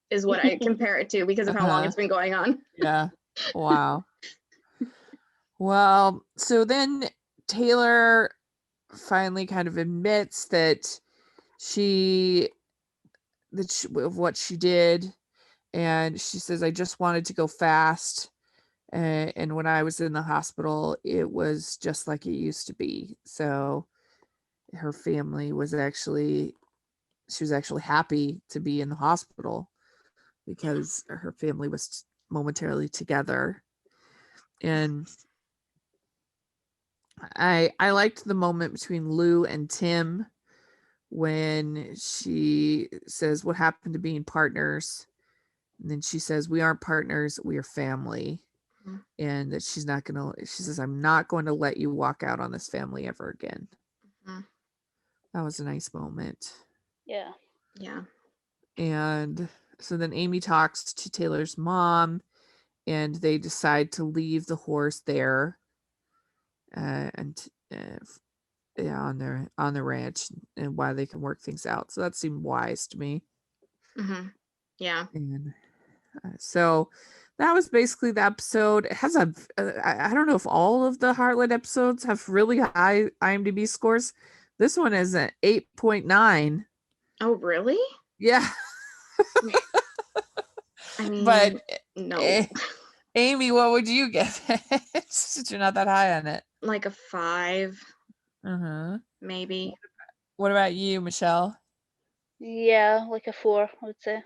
Speaker 3: is what I compare it to because of how long
Speaker 1: Uh-huh.
Speaker 3: it's been going on.
Speaker 1: Yeah. Wow. Well, so then Taylor finally kind of admits that of what she did, and she says, I just wanted to go fast, and when I was in the hospital, it was just like it used to be. So her family was actually happy to be in the hospital because her family was momentarily together. And I liked the moment between Lou and Tim when she says, what happened to being partners? And then she says, we aren't partners, we are family.
Speaker 3: Mhm.
Speaker 1: And that she says, I'm not going to let you walk out on this family ever again.
Speaker 3: Mhm.
Speaker 1: That was a nice moment.
Speaker 2: Yeah.
Speaker 3: Yeah.
Speaker 1: And so then Amy talks to Taylor's mom, and they decide to leave the horse there, on the ranch, and why they can work things out. So that seemed wise to me.
Speaker 3: Mm-hmm. Yeah.
Speaker 1: And so that was basically the episode. It has I don't know if all of the Heartland episodes have really high IMDb scores. This one is an 8.9.
Speaker 3: Oh, really?
Speaker 1: Yeah.
Speaker 3: I mean,
Speaker 1: But
Speaker 3: no.
Speaker 1: Amy, what would you give it? Since you're not that high on it.
Speaker 3: Like a 5,
Speaker 1: Uh-huh.
Speaker 3: maybe.
Speaker 1: What about you, Michelle?
Speaker 2: Yeah, like a 4, I would say.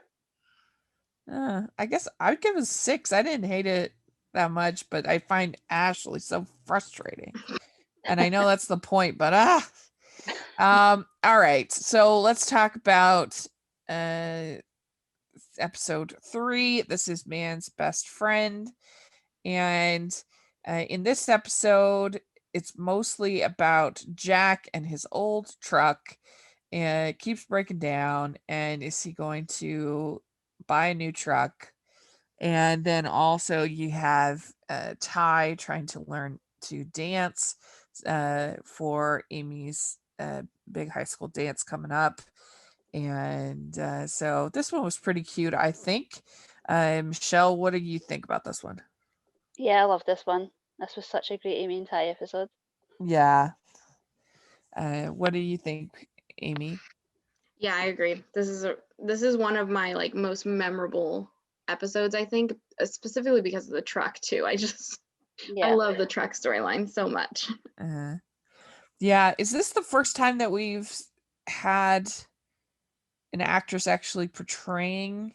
Speaker 1: I guess I'd give it a 6. I didn't hate it that much, but I find Ashley so frustrating. And I know that's the point, but all right. So let's talk about episode 3. This is Man's Best Friend. And in this episode, it's mostly about Jack and his old truck. And it keeps breaking down. And is he going to buy a new truck? And then also you have Ty trying to learn to dance for Amy's big high school dance coming up. And so this one was pretty cute, I think. Michelle, what do you think about this one?
Speaker 2: Yeah, I love this one. This was such a great Amy and Ty episode.
Speaker 1: Yeah. What do you think, Amy?
Speaker 3: Yeah, I agree. This is one of my like most memorable episodes, I think, specifically because of the truck too. I
Speaker 2: Yeah.
Speaker 3: love the truck storyline so much.
Speaker 1: Yeah, is this the first time that we've had an actress actually portraying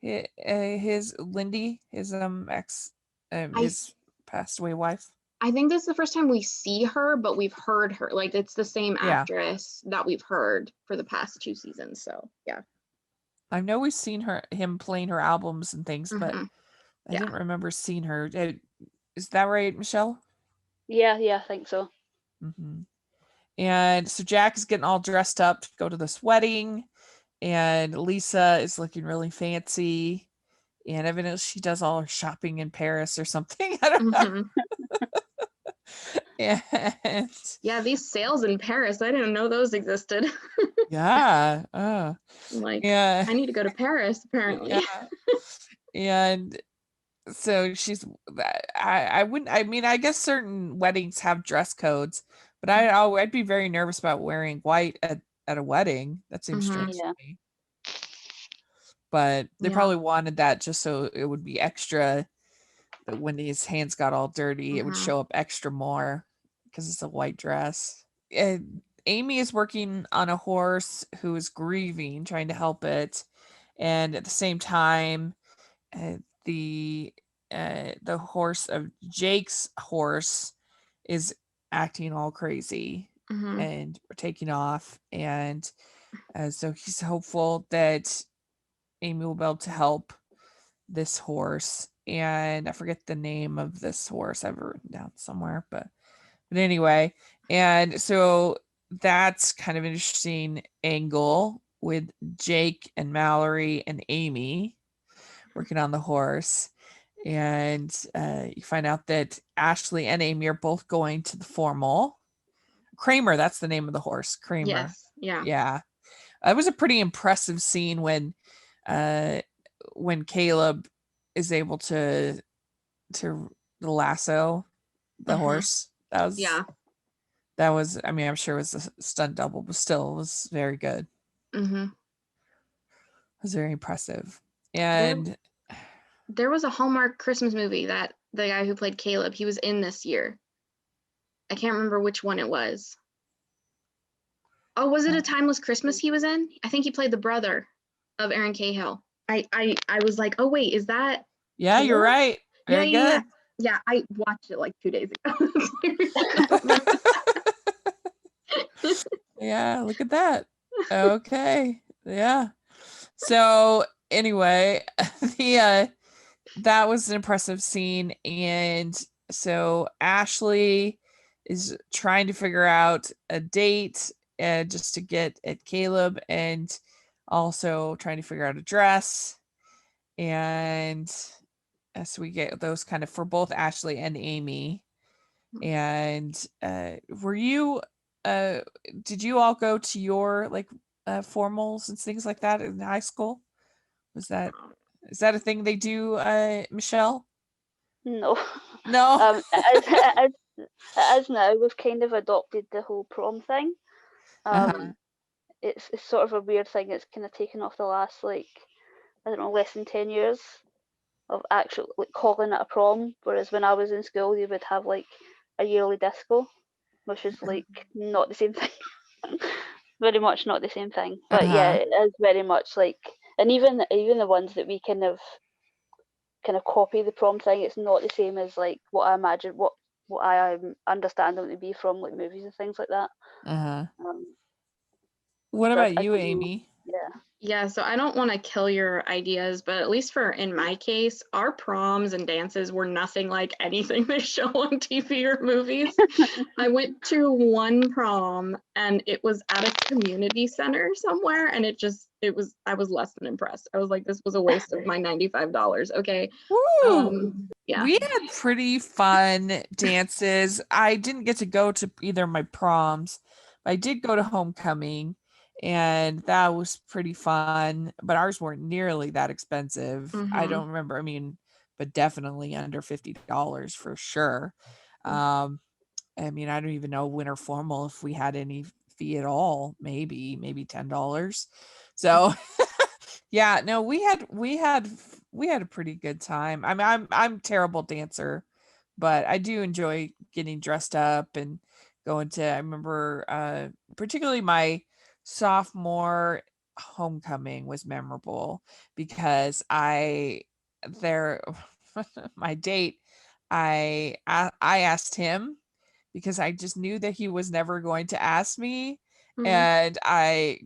Speaker 1: his Lindy, his ex, his passed away wife?
Speaker 3: I think this is the first time we see her, but we've heard her. Like it's the same
Speaker 1: Yeah.
Speaker 3: actress that we've heard for the past 2 seasons. So yeah.
Speaker 1: I know we've seen him playing her albums and things, but
Speaker 3: Mhm.
Speaker 1: I
Speaker 3: Yeah.
Speaker 1: didn't remember seeing her. Is that right, Michelle?
Speaker 2: Yeah, I think so.
Speaker 1: Mm-hmm. And so Jack is getting all dressed up to go to this wedding, and Lisa is looking really fancy. And evidently she does all her shopping in Paris or something. I don't know. And
Speaker 3: yeah, these sales in Paris, I didn't know those existed.
Speaker 1: yeah.
Speaker 3: Like,
Speaker 1: yeah.
Speaker 3: I need to go to Paris, apparently.
Speaker 1: Yeah. And so she's, I guess certain weddings have dress codes, but I'd be very nervous about wearing white at a wedding. That seems strange to me. But they probably wanted that just so it would be extra, that when his hands got all dirty, it would show up extra more because it's a white dress. And Amy is working on a horse who is grieving, trying to help it. And at the same time, the horse of Jake's horse is acting all crazy and taking off. And so he's hopeful that Amy will be able to help this horse. And I forget the name of this horse. I've written down somewhere, but anyway. And so that's kind of an interesting angle with Jake and Mallory and Amy working on the horse. And you find out that Ashley and Amy are both going to the formal. Kramer, that's the name of the horse. Kramer.
Speaker 3: Yes. Yeah.
Speaker 1: Yeah. It was a pretty impressive scene when Caleb is able to lasso the horse. That was, I mean, I'm sure it was a stunt double, but still it was very good. It was very impressive. And
Speaker 3: there was a Hallmark Christmas movie that the guy who played Caleb, he was in this year. I can't remember which one it was. Oh, was it A Timeless Christmas he was in? I think he played the brother of Aaron Cahill. I was like, oh wait, is that?
Speaker 1: Yeah, Caleb? You're right. Very good.
Speaker 3: Yeah, I watched it like 2 days ago.
Speaker 1: Yeah, look at that. Okay. Yeah. So anyway, that was an impressive scene. And so Ashley is trying to figure out a date just to get at Caleb, and also trying to figure out a dress. And so we get those kind of for both Ashley and Amy. And were you did you all go to your like formals and things like that in high school? Is that a thing they do, Michelle?
Speaker 2: No. As now we've kind of adopted the whole prom thing. It's sort of a weird thing. It's kind of taken off the last, like, I don't know, less than 10 years of actually like calling it a prom. Whereas when I was in school, you would have like a yearly disco, which is like not the same thing. Very much not the same thing. But yeah, it is very much like, and even the ones that we kind of copy the prom thing, it's not the same as like what I imagine, what I understand them to be from like movies and things like that.
Speaker 1: What about you, Amy?
Speaker 3: Yeah, so I don't want to kill your ideas, but at least in my case, our proms and dances were nothing like anything they show on TV or movies. I went to one prom and it was at a community center somewhere, and I was less than impressed. I was like, this was a waste of my $95. Okay. Yeah.
Speaker 1: We had pretty fun dances. I didn't get to go to either of my proms, but I did go to homecoming. And that was pretty fun, but ours weren't nearly that expensive. I don't remember. I mean, but definitely under $50 for sure. I mean, I don't even know winter formal if we had any fee at all. Maybe $10. So, yeah, no, we had a pretty good time. I mean, I'm a terrible dancer, but I do enjoy getting dressed up and going to. I remember, particularly my sophomore homecoming was memorable because my date, I asked him because I just knew that he was never going to ask me. And I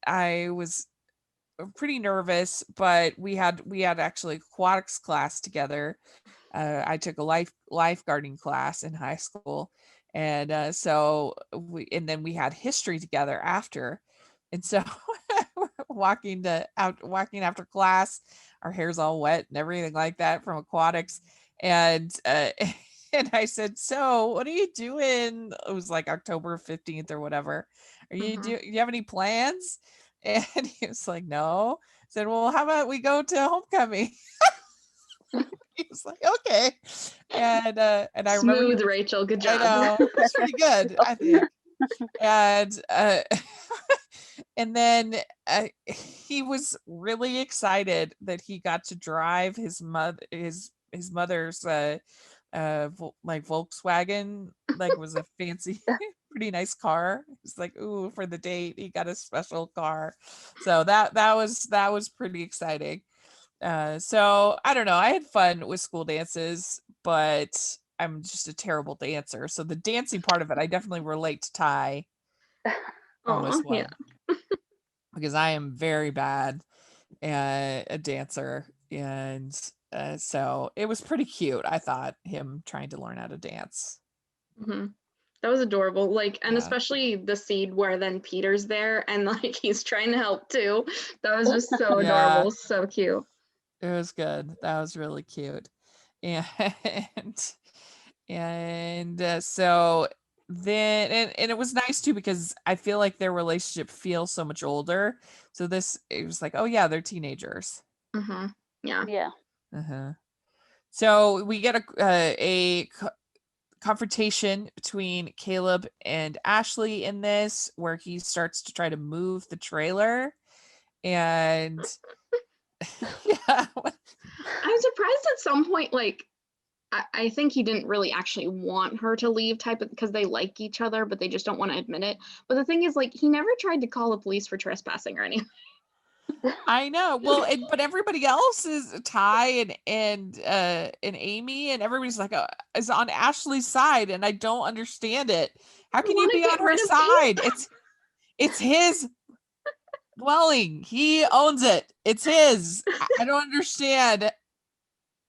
Speaker 1: was pretty nervous, but we had actually aquatics class together. I took a lifeguarding class in high school, And then we had history together after. And so walking after class, our hair's all wet and everything like that from aquatics. And and I said, so what are you doing? It was like October 15th or whatever. Are you do you have any plans? And he was like, no. I said, well, how about we go to homecoming? He was like, okay. And I remember
Speaker 3: Smooth, Rachel. Good job.
Speaker 1: I know, that's pretty good, I think. And and then he was really excited that he got to drive his mother's like Volkswagen, like it was a fancy pretty nice car. It's like, ooh, for the date he got a special car. So that was pretty exciting. So I don't know, I had fun with school dances, but I'm just a terrible dancer. So the dancing part of it, I definitely relate to Ty on this one.
Speaker 3: Yeah.
Speaker 1: Because I am very bad a dancer. And so it was pretty cute, I thought, him trying to learn how to dance.
Speaker 3: Mm-hmm. That was adorable. Like, and
Speaker 1: Yeah.
Speaker 3: especially the scene where then Peter's there and like he's trying to help too. That was just so adorable. So cute.
Speaker 1: It was good. That was really cute. And so then and it was nice too, because I feel like their relationship feels so much older. So it was like, oh yeah, they're teenagers.
Speaker 3: Mm-hmm. Yeah.
Speaker 1: So we get a confrontation between Caleb and Ashley in this, where he starts to try to move the trailer. And yeah,
Speaker 3: I'm surprised at some point, like, I think he didn't really actually want her to leave because they like each other, but they just don't want to admit it. But the thing is, like, he never tried to call the police for trespassing or anything.
Speaker 1: I know. Well, but everybody else is Ty and Amy, and everybody's like is on Ashley's side, and I don't understand it. How can you be on her side? It's his dwelling. He owns it. It's his. I don't understand.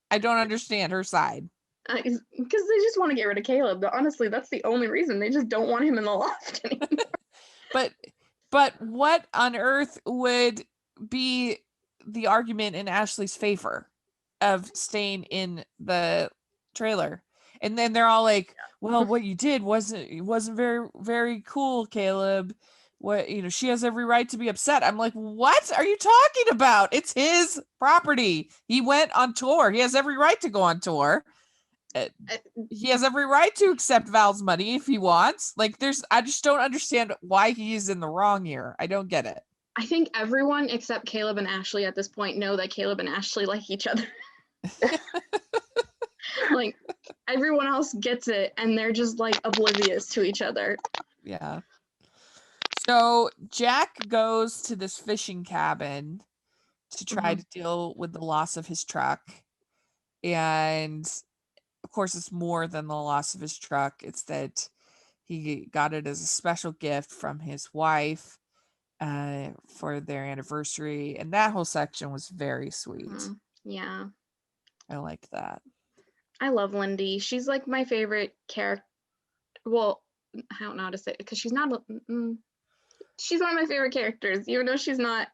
Speaker 1: I don't understand her side.
Speaker 3: Because they just want to get rid of Caleb. But honestly, that's the only reason. They just don't want him in the loft anymore.
Speaker 1: But what on earth would be the argument in Ashley's favor of staying in the trailer? And then they're all like, well, what you did wasn't very, very cool, Caleb. What, she has every right to be upset. I'm like, what are you talking about? It's his property. He went on tour. He has every right to go on tour. He has every right to accept Val's money if he wants. Like, I just don't understand why he's in the wrong here. I don't get it.
Speaker 3: I think everyone except Caleb and Ashley at this point know that Caleb and Ashley like each other. Like, everyone else gets it, and they're just like oblivious to each other.
Speaker 1: Yeah. So Jack goes to this fishing cabin to try to deal with the loss of his truck. And of course, it's more than the loss of his truck. It's that he got it as a special gift from his wife for their anniversary. And that whole section was very sweet.
Speaker 3: Yeah.
Speaker 1: I like that.
Speaker 3: I love Lindy. She's like my favorite character. Well, I don't know how to say it, because she's not. She's one of my favorite characters, even though she's not.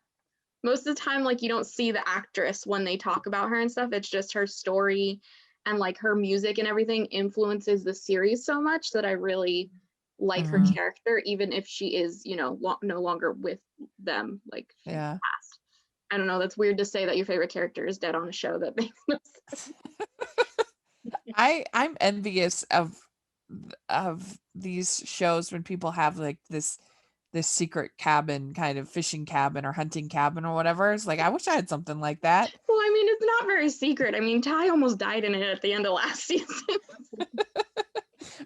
Speaker 3: Most of the time, like, you don't see the actress when they talk about her and stuff. It's just her story and like her music and everything influences the series so much that I really like her character, even if she is, no longer with them. Like,
Speaker 1: yeah.
Speaker 3: Past. I don't know. That's weird to say that your favorite character is dead on a show. That makes no sense.
Speaker 1: I'm envious of these shows when people have like this secret cabin, kind of fishing cabin or hunting cabin or whatever. It's like, I wish I had something like that.
Speaker 3: Well, I mean, it's not very secret. I mean, Ty almost died in it at the end of last season.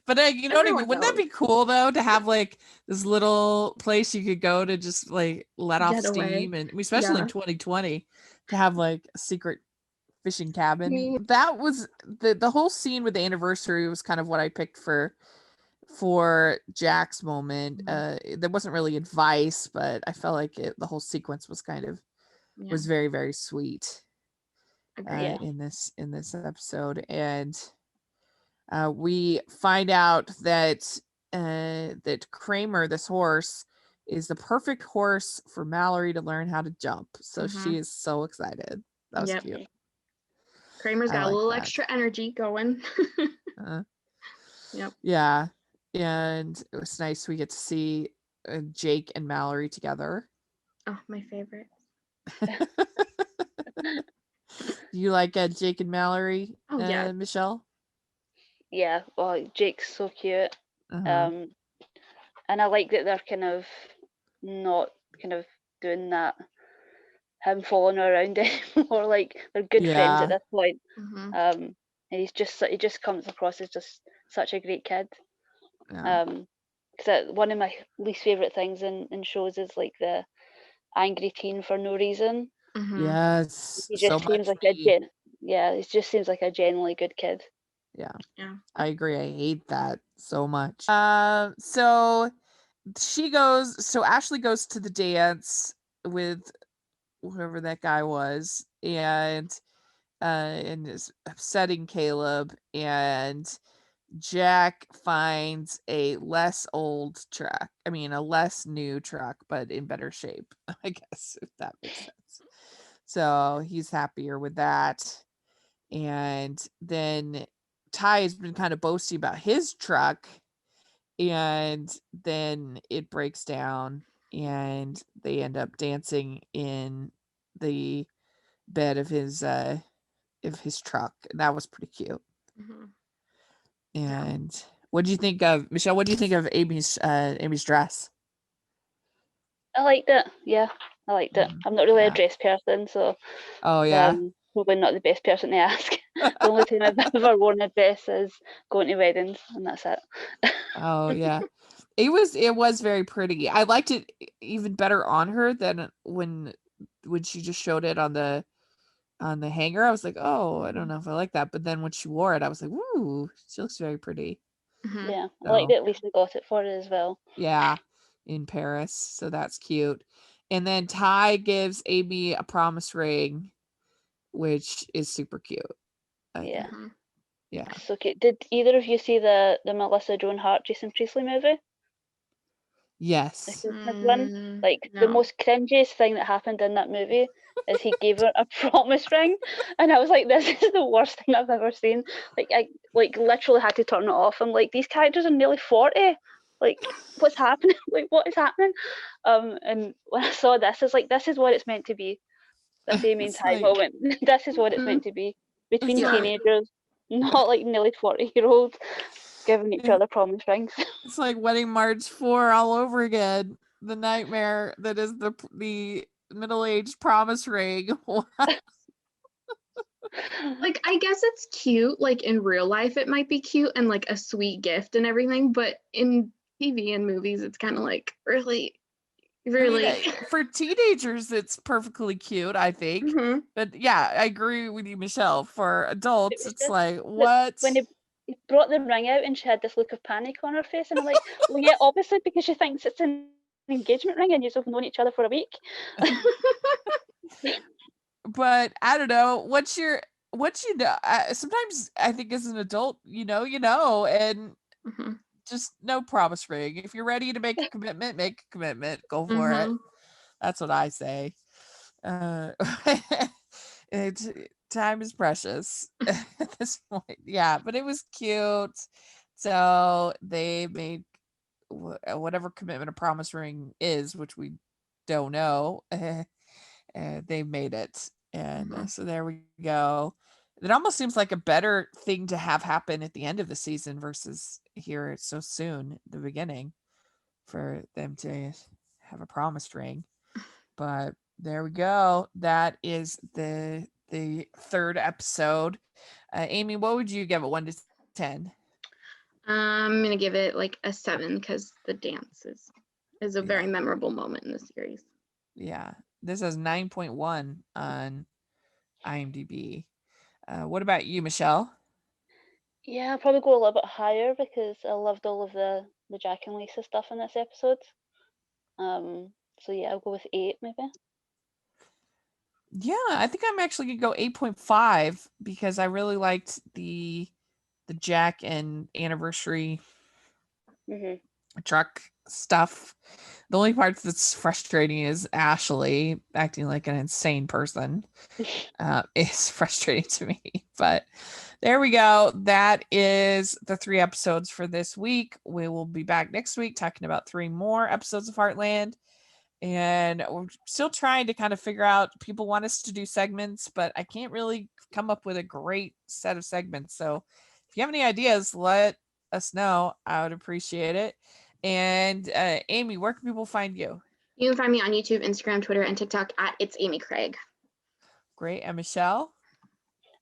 Speaker 1: But you know what I mean? Wouldn't that be cool though, to have like this little place you could go to just like let off steam, and especially in 2020, to have like a secret fishing cabin. That was the whole scene with the anniversary was kind of what I picked for Jack's moment. There wasn't really advice, but I felt like the whole sequence was kind of was very, very sweet in this episode. And we find out that that Kramer, this horse, is the perfect horse for Mallory to learn how to jump. So she is so excited. That was cute.
Speaker 3: Kramer's got a little extra energy going.
Speaker 1: Yeah. And it was nice. We get to see Jake and Mallory together.
Speaker 3: Oh, my favorite.
Speaker 1: You like Jake and Mallory,
Speaker 3: yeah.
Speaker 1: Michelle?
Speaker 2: Yeah, well, Jake's so cute. And I like that they're kind of not kind of doing that, him following her around anymore. Like, they're good friends at this point. And he just comes across as just such a great kid. Because one of my least favorite things in shows is like the angry teen for no reason.
Speaker 1: Yes,
Speaker 2: he just seems like it just seems like a genuinely good kid.
Speaker 1: Yeah, I agree. I hate that so much. So Ashley goes to the dance with whoever that guy was, and is upsetting Caleb, and Jack finds a less new truck, but in better shape, I guess, if that makes sense. So he's happier with that. And then Ty has been kind of boasting about his truck, and then it breaks down and they end up dancing in the bed of his truck, and that was pretty cute. And what do you think of, Michelle, what do you think of Amy's dress?
Speaker 2: I liked it. Yeah, I liked it. I'm not really a dress person, so probably not the best person to ask. The only time I've ever worn a dress is going to weddings, and that's it.
Speaker 1: Oh yeah. It was very pretty. I liked it even better on her than when she just showed it on the hanger. I was like, oh, I don't know if I like that. But then when she wore it, I was like, ooh, she looks very pretty.
Speaker 2: Yeah, I like that Lisa got it for it as well.
Speaker 1: Yeah, in Paris. So that's cute. And then Ty gives Amy a promise ring, which is super cute.
Speaker 2: Yeah.
Speaker 1: Yeah.
Speaker 2: So did either of you see the Melissa Joan Hart Jason Priestley movie?
Speaker 1: Yes.
Speaker 2: The most cringiest thing that happened in that movie is he gave her a promise ring, and I was like, this is the worst thing I've ever seen. Like, I literally had to turn it off. I'm like, these characters are nearly 40. Like, what's happening? Like, what is happening? And when I saw this, it's like, this is what it's meant to be. This Amy and Ty moment. This is what it's meant to be between teenagers, not like nearly 40-year-olds giving each other promise rings.
Speaker 1: It's like Wedding March 4 all over again. The nightmare that is the middle-aged promise ring.
Speaker 3: Like, I guess it's cute. Like, in real life, it might be cute and like a sweet gift and everything. But in TV and movies, it's kind of like really.
Speaker 1: I mean, for teenagers, it's perfectly cute, I think. But yeah, I agree with you, Michelle. For adults, it's like, what?
Speaker 2: When he brought the ring out and she had this look of panic on her face, and I'm like, well, yeah, obviously, because she thinks it's an engagement ring and you've known each other for a week.
Speaker 1: But I don't know. What you know? Sometimes I think as an adult, you know, and just no promise ring. If you're ready to make a commitment, make a commitment. Go for it. That's what I say. Time is precious at this point. Yeah, but it was cute. So they made whatever commitment a promise ring is, which we don't know. They made it. And so there we go. It almost seems like a better thing to have happen at the end of the season versus here so soon at the beginning for them to have a promise ring. But there we go. That is the third episode. Amy, what would you give it, 1 to 10?
Speaker 3: I'm gonna give it like a 7 because the dance is a very memorable moment in the series.
Speaker 1: Yeah, this has 9.1 on IMDb. What about you, Michelle?
Speaker 2: Yeah, I'll probably go a little bit higher because I loved all of the Jack and Lisa stuff in this episode. So yeah, I'll go with 8 maybe.
Speaker 1: Yeah, I think I'm actually gonna go 8.5 because I really liked the Jack and anniversary truck stuff. The only part that's frustrating is Ashley acting like an insane person. Is frustrating to me, but there we go. That is the 3 episodes for this week. We will be back next week talking about 3 more episodes of Heartland. And we're still trying to kind of figure out, people want us to do segments, but I can't really come up with a great set of segments. So if you have any ideas, let us know. I would appreciate it. And Amy, where can people find you?
Speaker 3: You can find me on YouTube, Instagram, Twitter, and TikTok at It's Amy Craig.
Speaker 1: Great. And Michelle?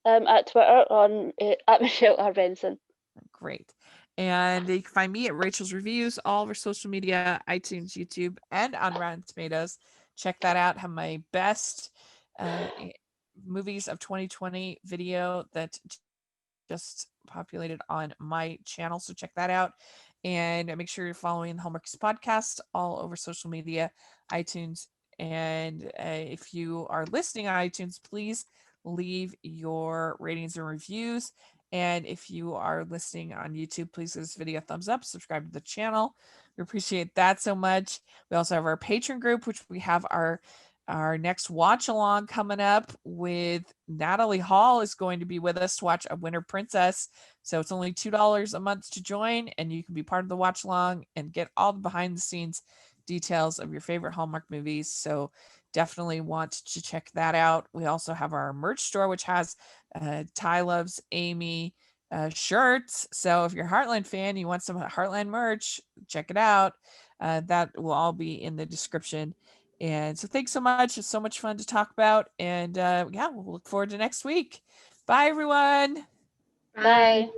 Speaker 2: At Twitter on at Michelle R. Benson.
Speaker 1: Great. And you can find me at Rachel's Reviews, all over social media, iTunes, YouTube, and on Rotten Tomatoes. Check that out. Have my best movies of 2020 video that just populated on my channel. So check that out. And make sure you're following the Hallmarkies Podcast all over social media, iTunes. And if you are listening on iTunes, please leave your ratings and reviews. And if you are listening on YouTube, please give this video a thumbs up, subscribe to the channel. We appreciate that so much. We also have our Patreon group, which we have our next watch along coming up with Natalie Hall is going to be with us to watch A Winter Princess. So it's only $2 a month to join, and you can be part of the watch along and get all the behind the scenes details of your favorite Hallmark movies. So definitely want to check that out. We also have our merch store, which has Ty Loves Amy shirts. So if you're a Heartland fan, you want some Heartland merch, check it out. That will all be in the description. And so thanks so much. It's so much fun to talk about. And we'll look forward to next week. Bye, everyone.
Speaker 2: Bye.